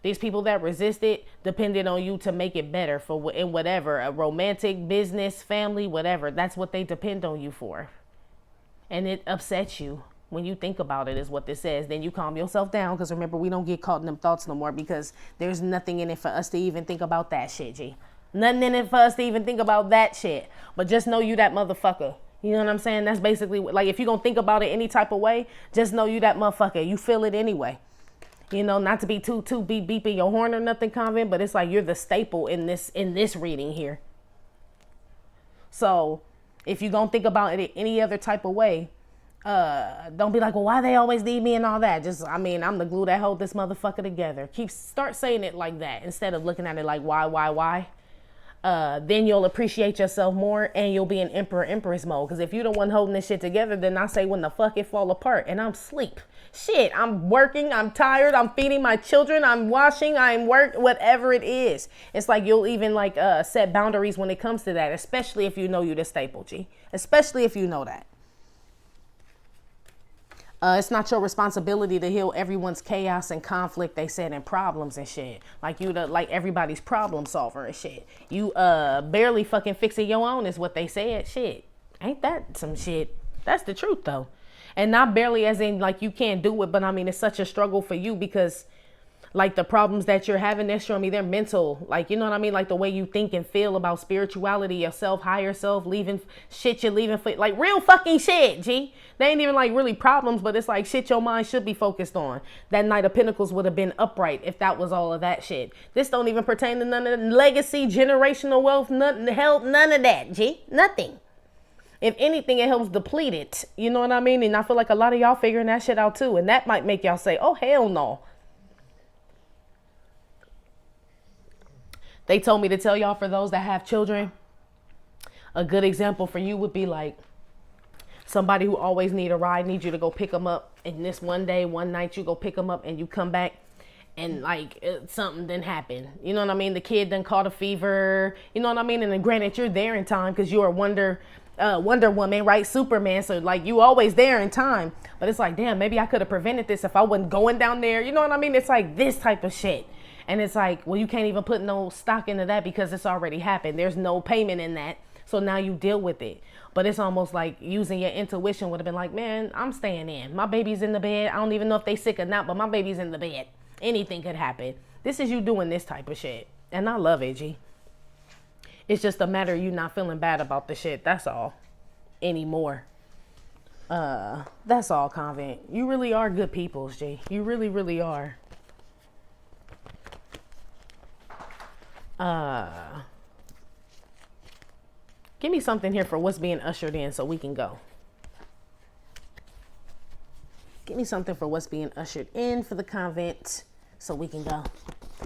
These people that resist it depended on you to make it better for in whatever, a romantic, business, family, whatever. That's what they depend on you for. And it upsets you when you think about it, is what this says. Then you calm yourself down, because remember, we don't get caught in them thoughts no more, because there's nothing in it for us to even think about that shit, G. Nothing in it for us to even think about that shit. But just know you that motherfucker. You know what I'm saying? That's basically, like, if you're going to think about it any type of way, just know you that motherfucker. You feel it anyway. You know, not to be too beeping your horn or nothing, Convent, but it's like you're the staple in this reading here. So if you don't think about it any other type of way, don't be like, well, why they always need me and all that. Just, I mean, I'm the glue that hold this motherfucker together. Start saying it like that instead of looking at it like why. Then you'll appreciate yourself more, and you'll be in emperor-empress mode. Because if you're the one holding this shit together, then I say when the fuck it fall apart, and I'm sleep. Shit, I'm working, I'm tired, I'm feeding my children, I'm washing, I'm whatever it is. It's like you'll even like set boundaries when it comes to that, especially if you know you're the staple, G. Especially if you know that. It's not your responsibility to heal everyone's chaos and conflict, they said, and problems and shit. Like you like everybody's problem solver and shit. You barely fucking fixing your own is what they said. Shit. Ain't that some shit? That's the truth though. And not barely as in like you can't do it, but I mean it's such a struggle for you because Like the problems that you're having, they're showing me they're mental. Like, you know what I mean? Like the way you think and feel about spirituality, yourself, higher self, leaving shit you're leaving for, like real fucking shit, G. They ain't even like really problems, but it's like shit your mind should be focused on. That Knight of Pentacles would have been upright if that was all of that shit. This don't even pertain to none of the legacy, generational wealth, nothing, help, none of that, G. Nothing. If anything, it helps deplete it. You know what I mean? And I feel like a lot of y'all figuring that shit out too. And that might make y'all say, oh, hell no. They told me to tell y'all, for those that have children, a good example for you would be like somebody who always need a ride, need you to go pick them up. And this one day, one night, you go pick them up and you come back and like something didn't happen. You know what I mean? The kid done caught a fever. You know what I mean? And then granted, you're there in time because you're Wonder Woman, right? Superman. So like you always there in time. But it's like, damn, maybe I could have prevented this if I wasn't going down there. You know what I mean? It's like this type of shit. And it's like, well, you can't even put no stock into that because it's already happened. There's no payment in that. So now you deal with it. But it's almost like using your intuition would have been like, man, I'm staying in. My baby's in the bed. I don't even know if they sick or not, but my baby's in the bed. Anything could happen. This is you doing this type of shit. And I love it, G. It's just a matter of you not feeling bad about the shit. That's all. Anymore. That's all, Convent. You really are good peoples, G. You really, really are. Give me something here for what's being ushered in so we can go. Give me something for what's being ushered in for the convent so we can go.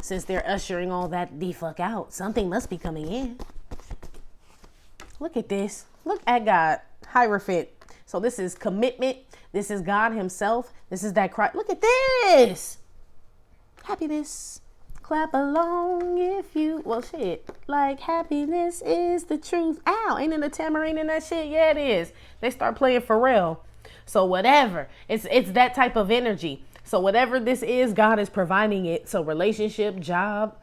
Since they're ushering all that the fuck out, something must be coming in. Look at this. Look at God. Hierophant. So this is commitment. This is God himself. This is that Christ. Look at this. Happiness. Clap along if you, well, shit, like happiness is the truth. Ow, ain't it a tambourine in that shit? Yeah, it is. They start playing Pharrell. So whatever, it's that type of energy. So whatever this is, God is providing it. So relationship, job,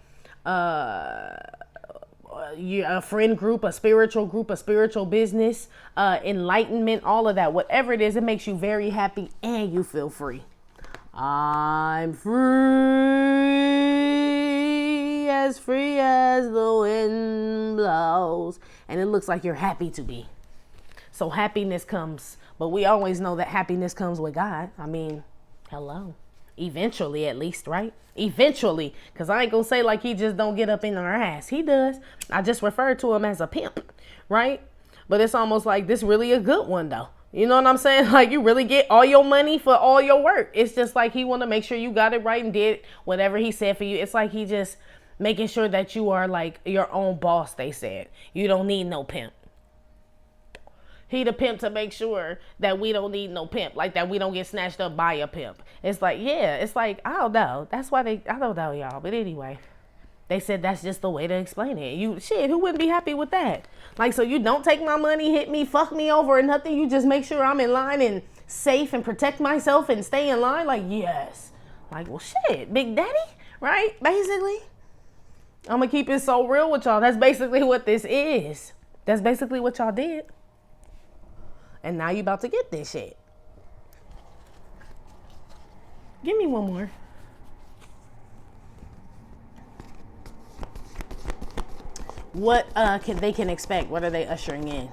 a friend group, a spiritual business, enlightenment, all of that. Whatever it is, it makes you very happy and you feel free. I'm free as the wind blows. And it looks like you're happy to be. So happiness comes, but we always know that happiness comes with God. I mean, hello. Eventually, at least, right? Eventually, because I ain't gonna say like he just don't get up in our ass. He does. I just referred to him as a pimp, right? But it's almost like this really a good one though. You know what I'm saying? Like you really get all your money for all your work. It's just like he want to make sure you got it right and did whatever he said for you. It's like he just making sure that you are like your own boss, they said. You don't need no pimp. He the pimp to make sure that we don't need no pimp. Like that we don't get snatched up by a pimp. It's like, yeah, it's like, I don't know. That's why I don't know, y'all. But anyway, they said that's just the way to explain it. Who wouldn't be happy with that? Like, so you don't take my money, hit me, fuck me over or nothing. You just make sure I'm in line and safe and protect myself and stay in line. Like, yes. Like, well, shit, Big Daddy, right? Basically. I'm going to keep it so real with y'all. That's basically what this is. That's basically what y'all did. And now you about to get this shit. Give me one more. What they can expect? What are they ushering in?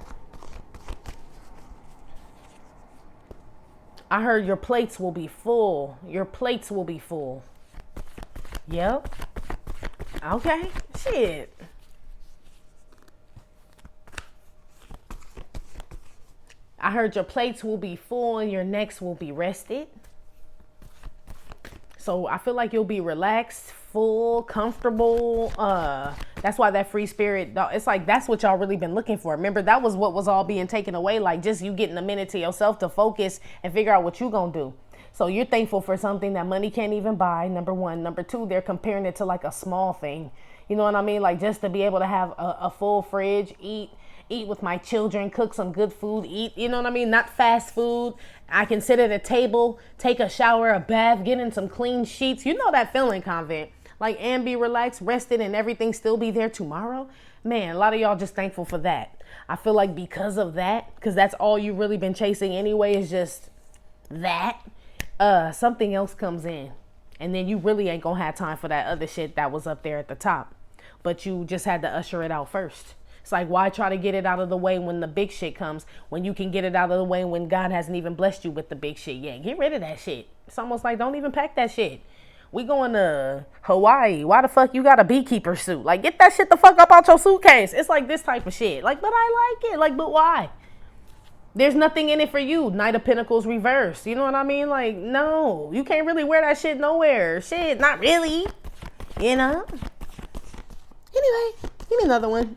I heard your plates will be full. Your plates will be full. Yep. Okay. Shit. I heard your plates will be full and your necks will be rested. So I feel like you'll be relaxed, full, comfortable. That's why that free spirit, it's like that's what y'all really been looking for. Remember, that was what was all being taken away. Like just you getting a minute to yourself to focus and figure out what you gonna do. So you're thankful for something that money can't even buy, number one. Number two, they're comparing it to like a small thing. You know what I mean? Like just to be able to have a full fridge, eat with my children, cook some good food, eat, you know what I mean? Not fast food. I can sit at a table, take a shower, a bath, get in some clean sheets. You know that feeling, Convent. Like, and be relaxed, rested, and everything still be there tomorrow. Man, a lot of y'all just thankful for that. I feel like because of that, because that's all you've really been chasing anyway, is just that, something else comes in. And then you really ain't gonna have time for that other shit that was up there at the top. But you just had to usher it out first. It's like, why try to get it out of the way when the big shit comes, when you can get it out of the way when God hasn't even blessed you with the big shit yet? Get rid of that shit. It's almost like, don't even pack that shit. We going to Hawaii. Why the fuck you got a beekeeper suit? Like, get that shit the fuck up out your suitcase. It's like this type of shit. Like, but I like it. Like, but why? There's nothing in it for you. Knight of Pentacles reversed. You know what I mean? Like, no. You can't really wear that shit nowhere. Shit, not really. You know? Anyway, give me another one.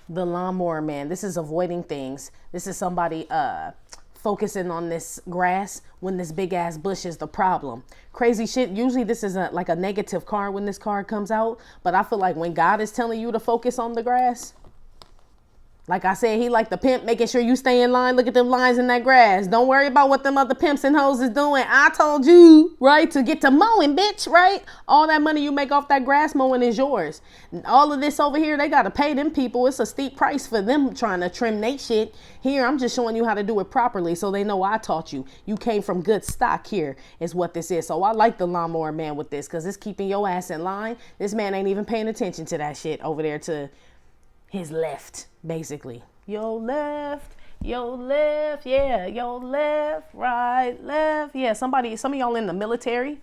The lawnmower man. This is avoiding things. This is somebody focusing on this grass when this big ass bush is the problem. Crazy shit. Usually this is like a negative card when this card comes out, but I feel like when God is telling you to focus on the grass, like I said, he like the pimp, making sure you stay in line. Look at them lines in that grass. Don't worry about what them other pimps and hoes is doing. I told you, right, to get to mowing, bitch, right? All that money you make off that grass mowing is yours. All of this over here, they got to pay them people. It's a steep price for them trying to trim they shit. Here, I'm just showing you how to do it properly so they know I taught you. You came from good stock here is what this is. So I like the lawnmower man with this because it's keeping your ass in line. This man ain't even paying attention to that shit over there to his left, basically. Your left, yeah, your left, right, left. Yeah, some of y'all in the military.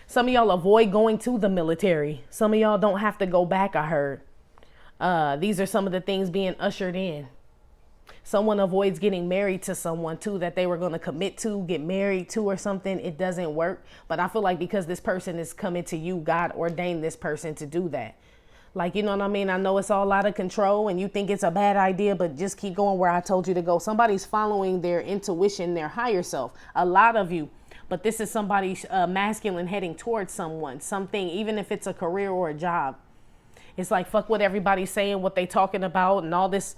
Some of y'all avoid going to the military. Some of y'all don't have to go back, I heard. These are some of the things being ushered in. Someone avoids getting married to someone too that they were going to commit to, get married to or something. It doesn't work. But I feel like because this person is coming to you, God ordained this person to do that. Like, you know what I mean? I know it's all out of control and you think it's a bad idea, but just keep going where I told you to go. Somebody's following their intuition, their higher self. A lot of you. But this is somebody's masculine heading towards someone, something, even if it's a career or a job. It's like, fuck what everybody's saying, what they talking about and all this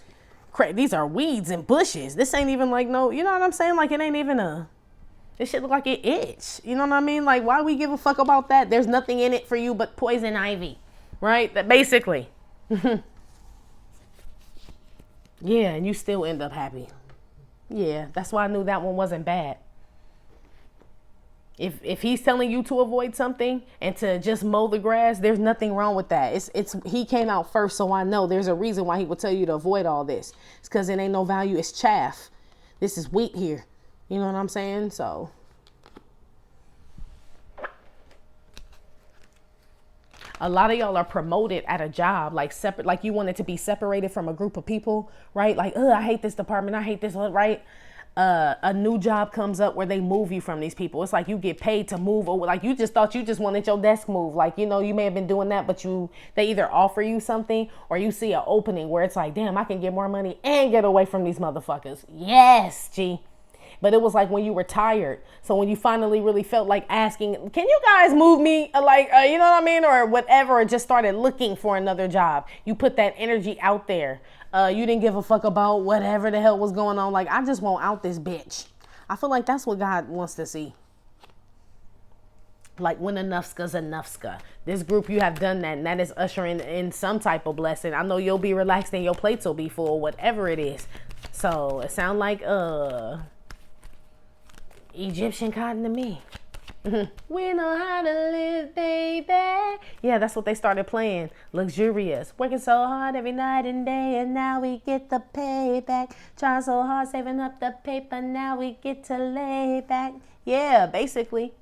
crap. These are weeds and bushes. This ain't even like, no, you know what I'm saying? Like, it ain't even this shit look like it itch. You know what I mean? Like, why we give a fuck about that? There's nothing in it for you but poison ivy. Right? That basically. Yeah, and you still end up happy. Yeah, that's why I knew that one wasn't bad. If he's telling you to avoid something and to just mow the grass, there's nothing wrong with that. It's he came out first, so I know there's a reason why he would tell you to avoid all this. It's because it ain't no value. It's chaff. This is wheat here. You know what I'm saying? So a lot of y'all are promoted at a job, like separate, like you wanted to be separated from a group of people, right? Like, I hate this department. I hate this one, right? A new job comes up where they move you from these people. It's like you get paid to move over. Like you just thought you just wanted your desk moved. Like, you know, you may have been doing that, but they either offer you something or you see an opening where it's like, damn, I can get more money and get away from these motherfuckers. Yes, G. But it was like when you were tired. So when you finally really felt like asking, can you guys move me? You know what I mean? Or whatever, or just started looking for another job. You put that energy out there. You didn't give a fuck about whatever the hell was going on. Like, I just want out this bitch. I feel like that's what God wants to see. Like when enough's enough. This group, you have done that, and that is ushering in some type of blessing. I know you'll be relaxed and your plates will be full, whatever it is. So it sound like Egyptian cotton to me. We know how to live, baby. Yeah, that's what they started playing. Luxurious. Working so hard every night and day, and now we get the payback. Trying so hard, saving up the paper, now we get to lay back. Yeah, basically.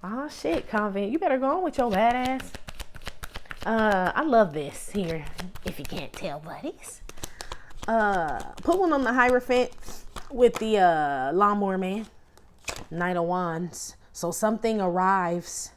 Oh, shit, Convent. You better go on with your badass. I love this here, if you can't tell, buddies. Put one on the Hierophant with the lawnmower man. Knight of Wands. So something arrives.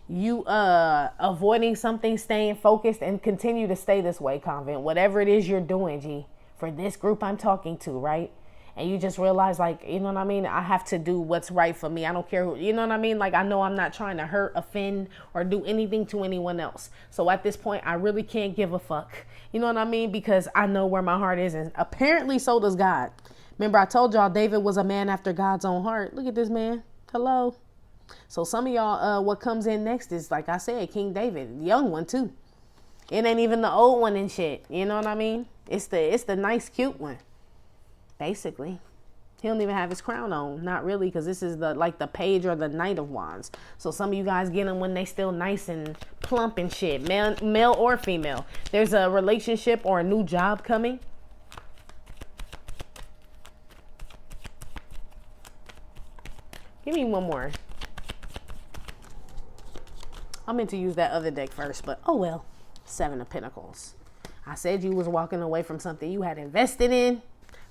You avoiding something, staying focused, and continue to stay this way, Convent. Whatever it is you're doing, G. For this group I'm talking to, right? And you just realize, like, you know what I mean? I have to do what's right for me. I don't care who, you know what I mean? Like, I know I'm not trying to hurt, offend, or do anything to anyone else. So at this point, I really can't give a fuck. You know what I mean? Because I know where my heart is. And apparently so does God. Remember, I told y'all David was a man after God's own heart. Look at this man. Hello. So some of y'all, what comes in next is, like I said, King David, young one too. It ain't even the old one and shit. You know what I mean? It's the nice, cute one. Basically. He don't even have his crown on. Not really, because this is the page or the Knight of Wands. So some of you guys get them when they still nice and plump and shit. Male or female. There's a relationship or a new job coming. Give me one more. I meant to use that other deck first, but oh well. 7 of Pentacles. I said you was walking away from something you had invested in,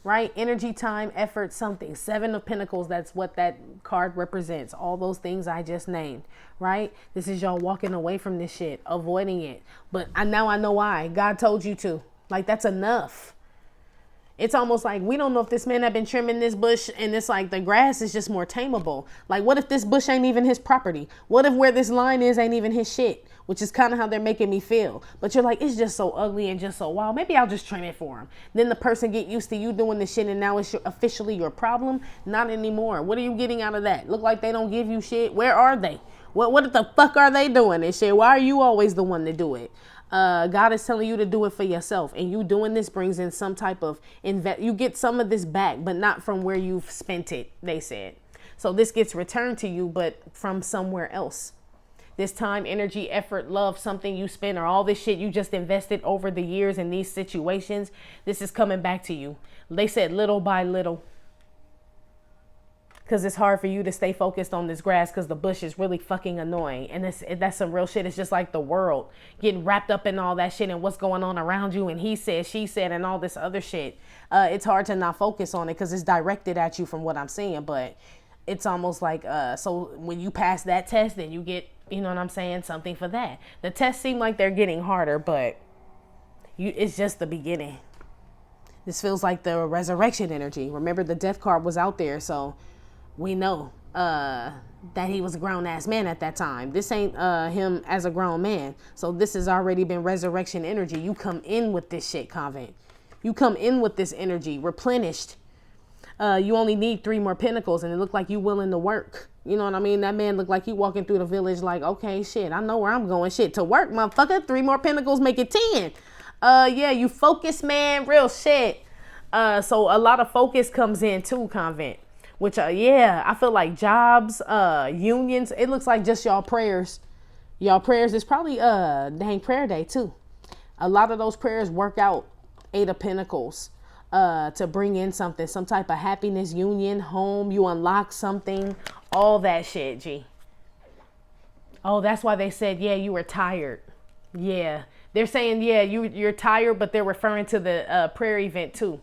right? Energy, time, effort, something. 7 of Pentacles, that's what that card represents. All those things I just named, right? This is y'all walking away from this shit, avoiding it. But now I know why. God told you to. Like, that's enough. It's almost like we don't know if this man had been trimming this bush and it's like the grass is just more tameable. Like, what if this bush ain't even his property? What if where this line is ain't even his shit? Which is kind of how they're making me feel. But you're like, it's just so ugly and just so wild. Maybe I'll just trim it for him. Then the person get used to you doing this shit and now it's officially your problem. Not anymore. What are you getting out of that? Look like they don't give you shit. Where are they? What the fuck are they doing and shit? Why are you always the one to do it? God is telling you to do it for yourself, and you doing this brings in some type of you get some of this back, but not from where you've spent it, they said. So this gets returned to you, but from somewhere else. This time, energy, effort, love, something you spent, or all this shit you just invested over the years in these situations, this is coming back to you. They said little by little. Because it's hard for you to stay focused on this grass because the bush is really fucking annoying. And that's some real shit. It's just like the world getting wrapped up in all that shit and what's going on around you. And he said, she said, and all this other shit. It's hard to not focus on it because it's directed at you from what I'm seeing. But it's almost like, so when you pass that test, then you get, you know what I'm saying, something for that. The tests seem like they're getting harder, but it's just the beginning. This feels like the resurrection energy. Remember, the death card was out there, so we know that he was a grown-ass man at that time. This ain't him as a grown man. So this has already been resurrection energy. You come in with this shit, Convent. You come in with this energy, replenished. You only need 3 more pentacles, and it looked like you willing to work. You know what I mean? That man looked like he walking through the village like, okay, shit, I know where I'm going. Shit, to work, motherfucker. 3 more pentacles make it 10. Yeah, you focus, man. Real shit. So a lot of focus comes in too, Convent. Which, yeah, I feel like jobs, unions, it looks like just y'all prayers. Y'all prayers is probably dang prayer day too. A lot of those prayers work out 8 of Pentacles to bring in something, some type of happiness, union, home, you unlock something, all that shit, G. Oh, that's why they said, yeah, you were tired. Yeah, they're saying, yeah, you're tired, but they're referring to the prayer event too.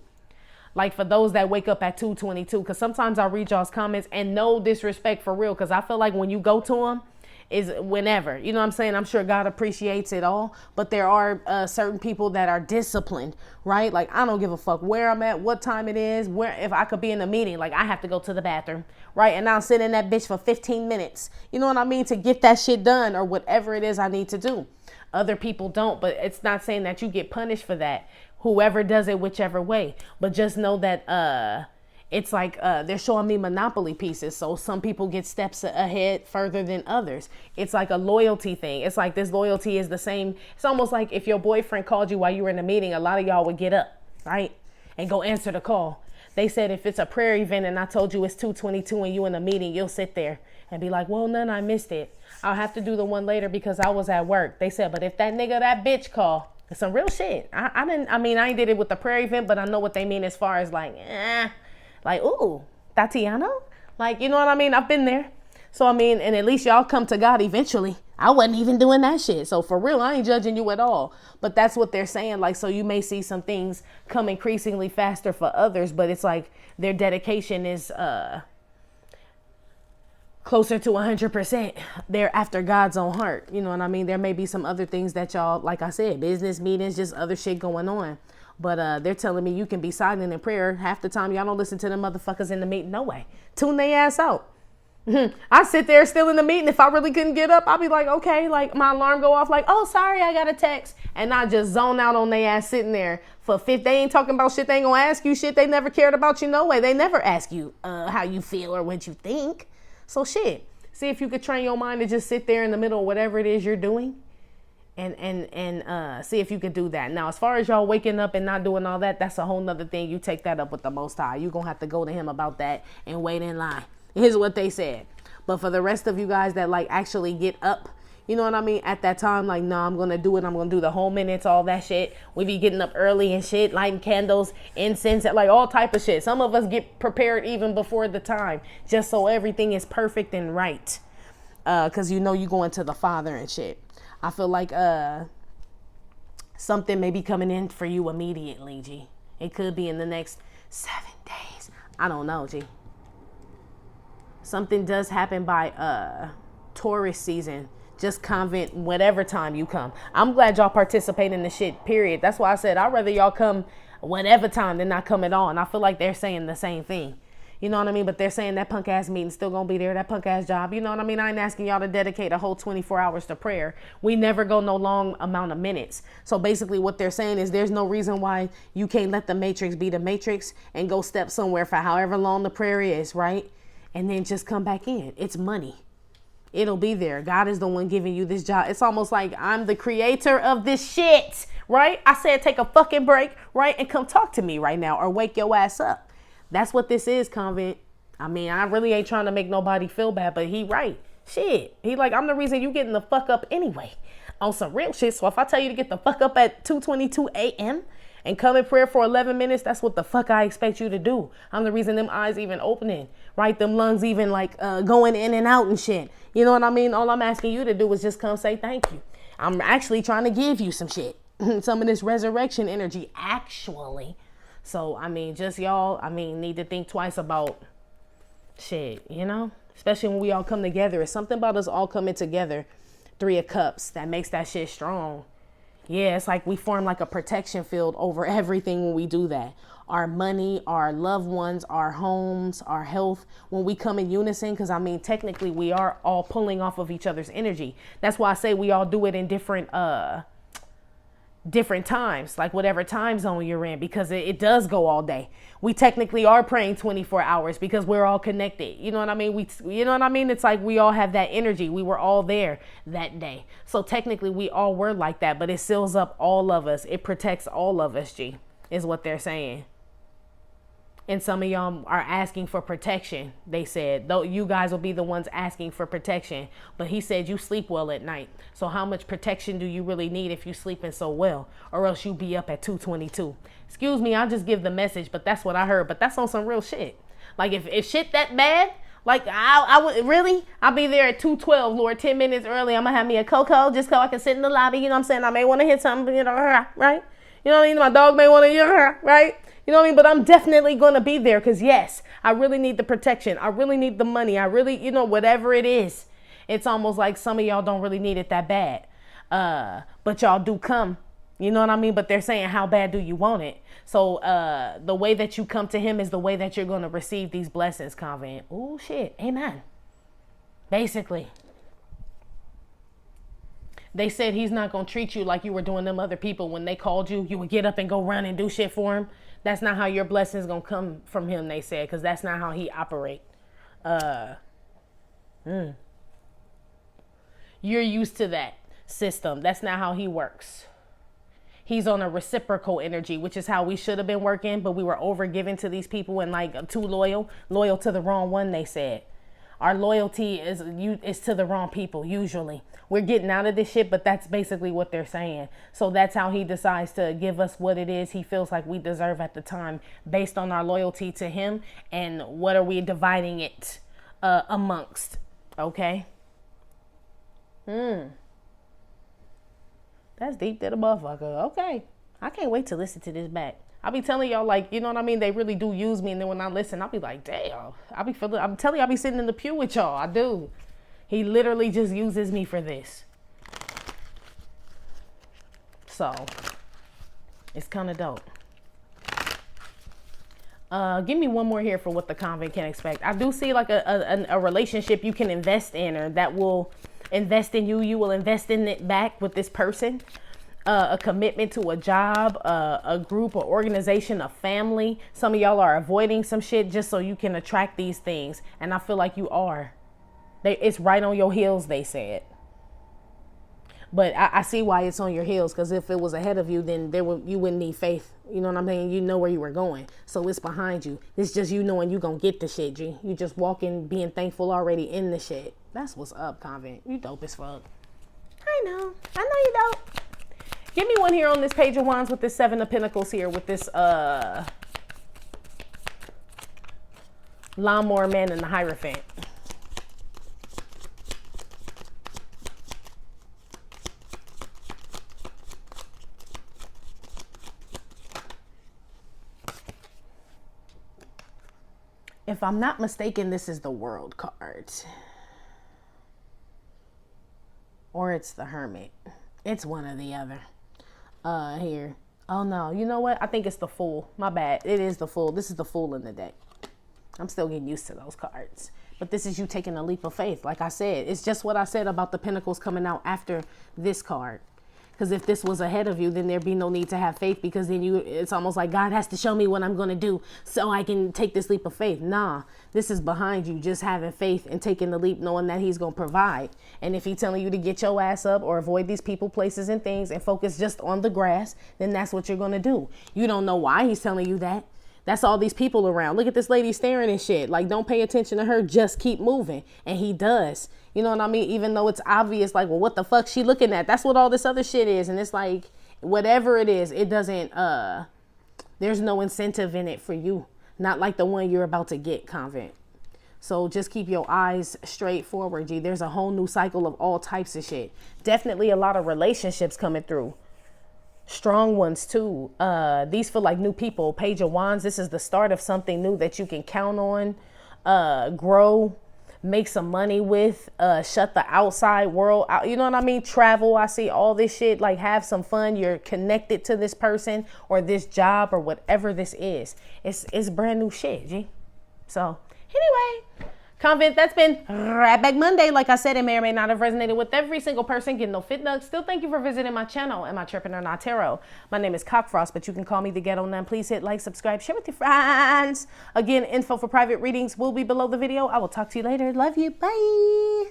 Like for those that wake up at 2:22, because sometimes I'll read y'all's comments and no disrespect for real, because I feel like when you go to them is whenever, you know what I'm saying? I'm sure God appreciates it all, but there are certain people that are disciplined, right? Like I don't give a fuck where I'm at, what time it is, where if I could be in a meeting, like I have to go to the bathroom, right? And I'll sit in that bitch for 15 minutes, you know what I mean? To get that shit done or whatever it is I need to do. Other people don't, but it's not saying that you get punished for that. Whoever does it, whichever way. But just know that it's like they're showing me Monopoly pieces. So some people get steps ahead further than others. It's like a loyalty thing. It's like this loyalty is the same. It's almost like if your boyfriend called you while you were in a meeting, a lot of y'all would get up, right? And go answer the call. They said if it's a prayer event and I told you it's 2:22 and you in a meeting, you'll sit there and be like, well, none, I missed it. I'll have to do the one later because I was at work. They said, but if that nigga, that bitch call, it's some real shit. I ain't did it with the prayer event, but I know what they mean as far as like, ooh, Tatiana? Like, you know what I mean? I've been there. So, I mean, and at least y'all come to God eventually. I wasn't even doing that shit. So for real, I ain't judging you at all. But that's what they're saying. Like, so you may see some things come increasingly faster for others, but it's like their dedication is closer to 100%. They're after God's own heart. You know what I mean? There may be some other things that y'all, like I said, business meetings, just other shit going on. But they're telling me you can be silent in prayer. Half the time, y'all don't listen to them motherfuckers in the meeting. No way. Tune their ass out. I sit there still in the meeting. If I really couldn't get up, I'll be like, okay, like my alarm go off like, oh, sorry, I got a text. And I just zone out on their ass sitting there for they ain't talking about shit. They ain't gonna ask you shit. They never cared about you. No way. They never ask you how you feel or what you think. So shit, See if you could train your mind to just sit there in the middle of whatever it is you're doing. And see if you could do that. Now, as far as y'all waking up and not doing all that, that's a whole nother thing. You take that up with the Most High. You're going to have to go to him about that and wait in line. Here's what they said. But for the rest of you guys that like actually get up, you know what I mean? At that time, like, no, I'm going to do it. I'm going to do the whole minutes, all that shit. We be getting up early and shit, lighting candles, incense, like all type of shit. Some of us get prepared even before the time, just so everything is perfect and right. Because you know you going to the Father and shit. I feel like something may be coming in for you immediately, G. It could be in the next 7 days. I don't know, G. Something does happen by tourist season. Just Convent whatever time you come. I'm glad y'all participate in the shit, period. That's why I said I'd rather y'all come whatever time than not come at all. And I feel like they're saying the same thing. You know what I mean? But they're saying that punk ass meeting still gonna be there, that punk ass job. You know what I mean? I ain't asking y'all to dedicate a whole 24 hours to prayer. We never go no long amount of minutes. So basically what they're saying is there's no reason why you can't let the matrix be the matrix and go step somewhere for however long the prayer is, right? And then just come back in. It's money. It'll be there. God is the one giving you this job. It's almost like I'm the creator of this shit, right? I said take a fucking break, right? And come talk to me right now or wake your ass up. That's what this is, Convent. I mean, I really ain't trying to make nobody feel bad, but he right. Shit. He like, I'm the reason you getting the fuck up anyway. On some real shit. So if I tell you to get the fuck up at 2:22 a.m. and come in prayer for 11 minutes, that's what the fuck I expect you to do. I'm the reason them eyes even opening, right? Them lungs even like going in and out and shit. You know what I mean? All I'm asking you to do is just come say thank you. I'm actually trying to give you some shit. Some of this resurrection energy, actually. So, I mean, just y'all, I mean, need to think twice about shit, you know? Especially when we all come together. It's something about us all coming together. 3 of Cups, that makes that shit strong. Yeah, it's like we form like a protection field over everything when we do that. Our money, our loved ones, our homes, our health, when we come in unison, because I mean, technically we are all pulling off of each other's energy. That's why I say we all do it in different times, like whatever time zone you're in, because it does go all day. We technically are praying 24 hours because we're all connected. You know what I mean? You know what I mean? It's like we all have that energy. We were all there that day. So technically we all were like that, but it seals up all of us. It protects all of us, G, is what they're saying. And some of y'all are asking for protection. They said, though you guys will be the ones asking for protection. But he said you sleep well at night. So how much protection do you really need if you sleeping so well? Or else you be up at 2:22. Excuse me, I'll just give the message, but that's what I heard. But that's on some real shit. Like if shit that bad, like I would really, I'll be there at 2:12, Lord, 10 minutes early. I'm gonna have me a cocoa just so I can sit in the lobby. You know what I'm saying? I may want to hit something, you know, right? You know what I mean? My dog may want to, right? You know what I mean? But I'm definitely going to be there because, yes, I really need the protection. I really need the money. I really, you know, whatever it is. It's almost like some of y'all don't really need it that bad. But y'all do come. You know what I mean? But they're saying, how bad do you want it? So the way that you come to him is the way that you're going to receive these blessings, Convent. Oh, shit. Amen. Basically. They said he's not going to treat you like you were doing them other people. When they called you, you would get up and go run and do shit for him. That's not how your blessings going to come from him, they said, because that's not how he operate. You're used to that system. That's not how he works. He's on a reciprocal energy, which is how we should have been working, but we were over-giving to these people and like too loyal to the wrong one, they said. Our loyalty is to the wrong people, usually. We're getting out of this shit, but that's basically what they're saying. So that's how he decides to give us what it is he feels like we deserve at the time, based on our loyalty to him and what are we dividing it amongst. Okay? That's deep to the motherfucker. Okay. I can't wait to listen to this back. I'll be telling y'all, like, you know what I mean? They really do use me. And then when I listen, I'll be like, damn. I'm telling you, I'll be sitting in the pew with y'all. I do. He literally just uses me for this. So, it's kind of dope. Give me one more here for what the convent can expect. I do see like a relationship you can invest in, or that will invest in you. You will invest in it back with this person. A commitment to a job, a group, or organization, a family. Some of y'all are avoiding some shit just so you can attract these things. And I feel like you are. It's right on your heels, they said. But I see why it's on your heels, because if it was ahead of you, then you wouldn't need faith. You know what I'm saying? You know where you were going. So it's behind you. It's just you knowing you going to get the shit, G. You just walking, being thankful already in the shit. That's what's up, Convent. You dope as fuck. I know you dope. Give me one here on this Page of Wands with this Seven of Pentacles here with this Lawnmower Man and the Hierophant. If I'm not mistaken, this is the World card. Or it's the Hermit. It's one or the other. Here. Oh, no. You know what? I think it's the Fool. My bad. It is the Fool. This is the Fool in the deck. I'm still getting used to those cards. But this is you taking a leap of faith. Like I said, it's just what I said about the Pentacles coming out after this card. Because if this was ahead of you, then there'd be no need to have faith, because then it's almost like God has to show me what I'm going to do so I can take this leap of faith. Nah, this is behind you, just having faith and taking the leap, knowing that he's going to provide. And if he's telling you to get your ass up or avoid these people, places, and things and focus just on the grass, then that's what you're going to do. You don't know why he's telling you that. That's all these people around. Look at this lady staring and shit. Like, don't pay attention to her. Just keep moving. And he does. You know what I mean? Even though it's obvious, like, well, what the fuck she looking at? That's what all this other shit is. And it's like, whatever it is, it doesn't, there's no incentive in it for you. Not like the one you're about to get, Convent. So just keep your eyes straight forward, G. There's a whole new cycle of all types of shit. Definitely a lot of relationships coming through. Strong ones too. These feel like new people. Page of Wands. This is the start of something new that you can count on, grow, make some money with, shut the outside world out. You know what I mean? Travel. I see all this shit. Like, have some fun. You're connected to this person or this job or whatever this is. It's brand new shit, G. So anyway, Convent, that's been Right Back Monday. Like I said, it may or may not have resonated with every single person. Get no fit nugs. Still, thank you for visiting my channel. Am I tripping or not, tarot? My name is Cockfrost, but you can call me the Ghetto Nun. Please hit like, subscribe, share with your friends. Again, info for private readings will be below the video. I will talk to you later. Love you. Bye.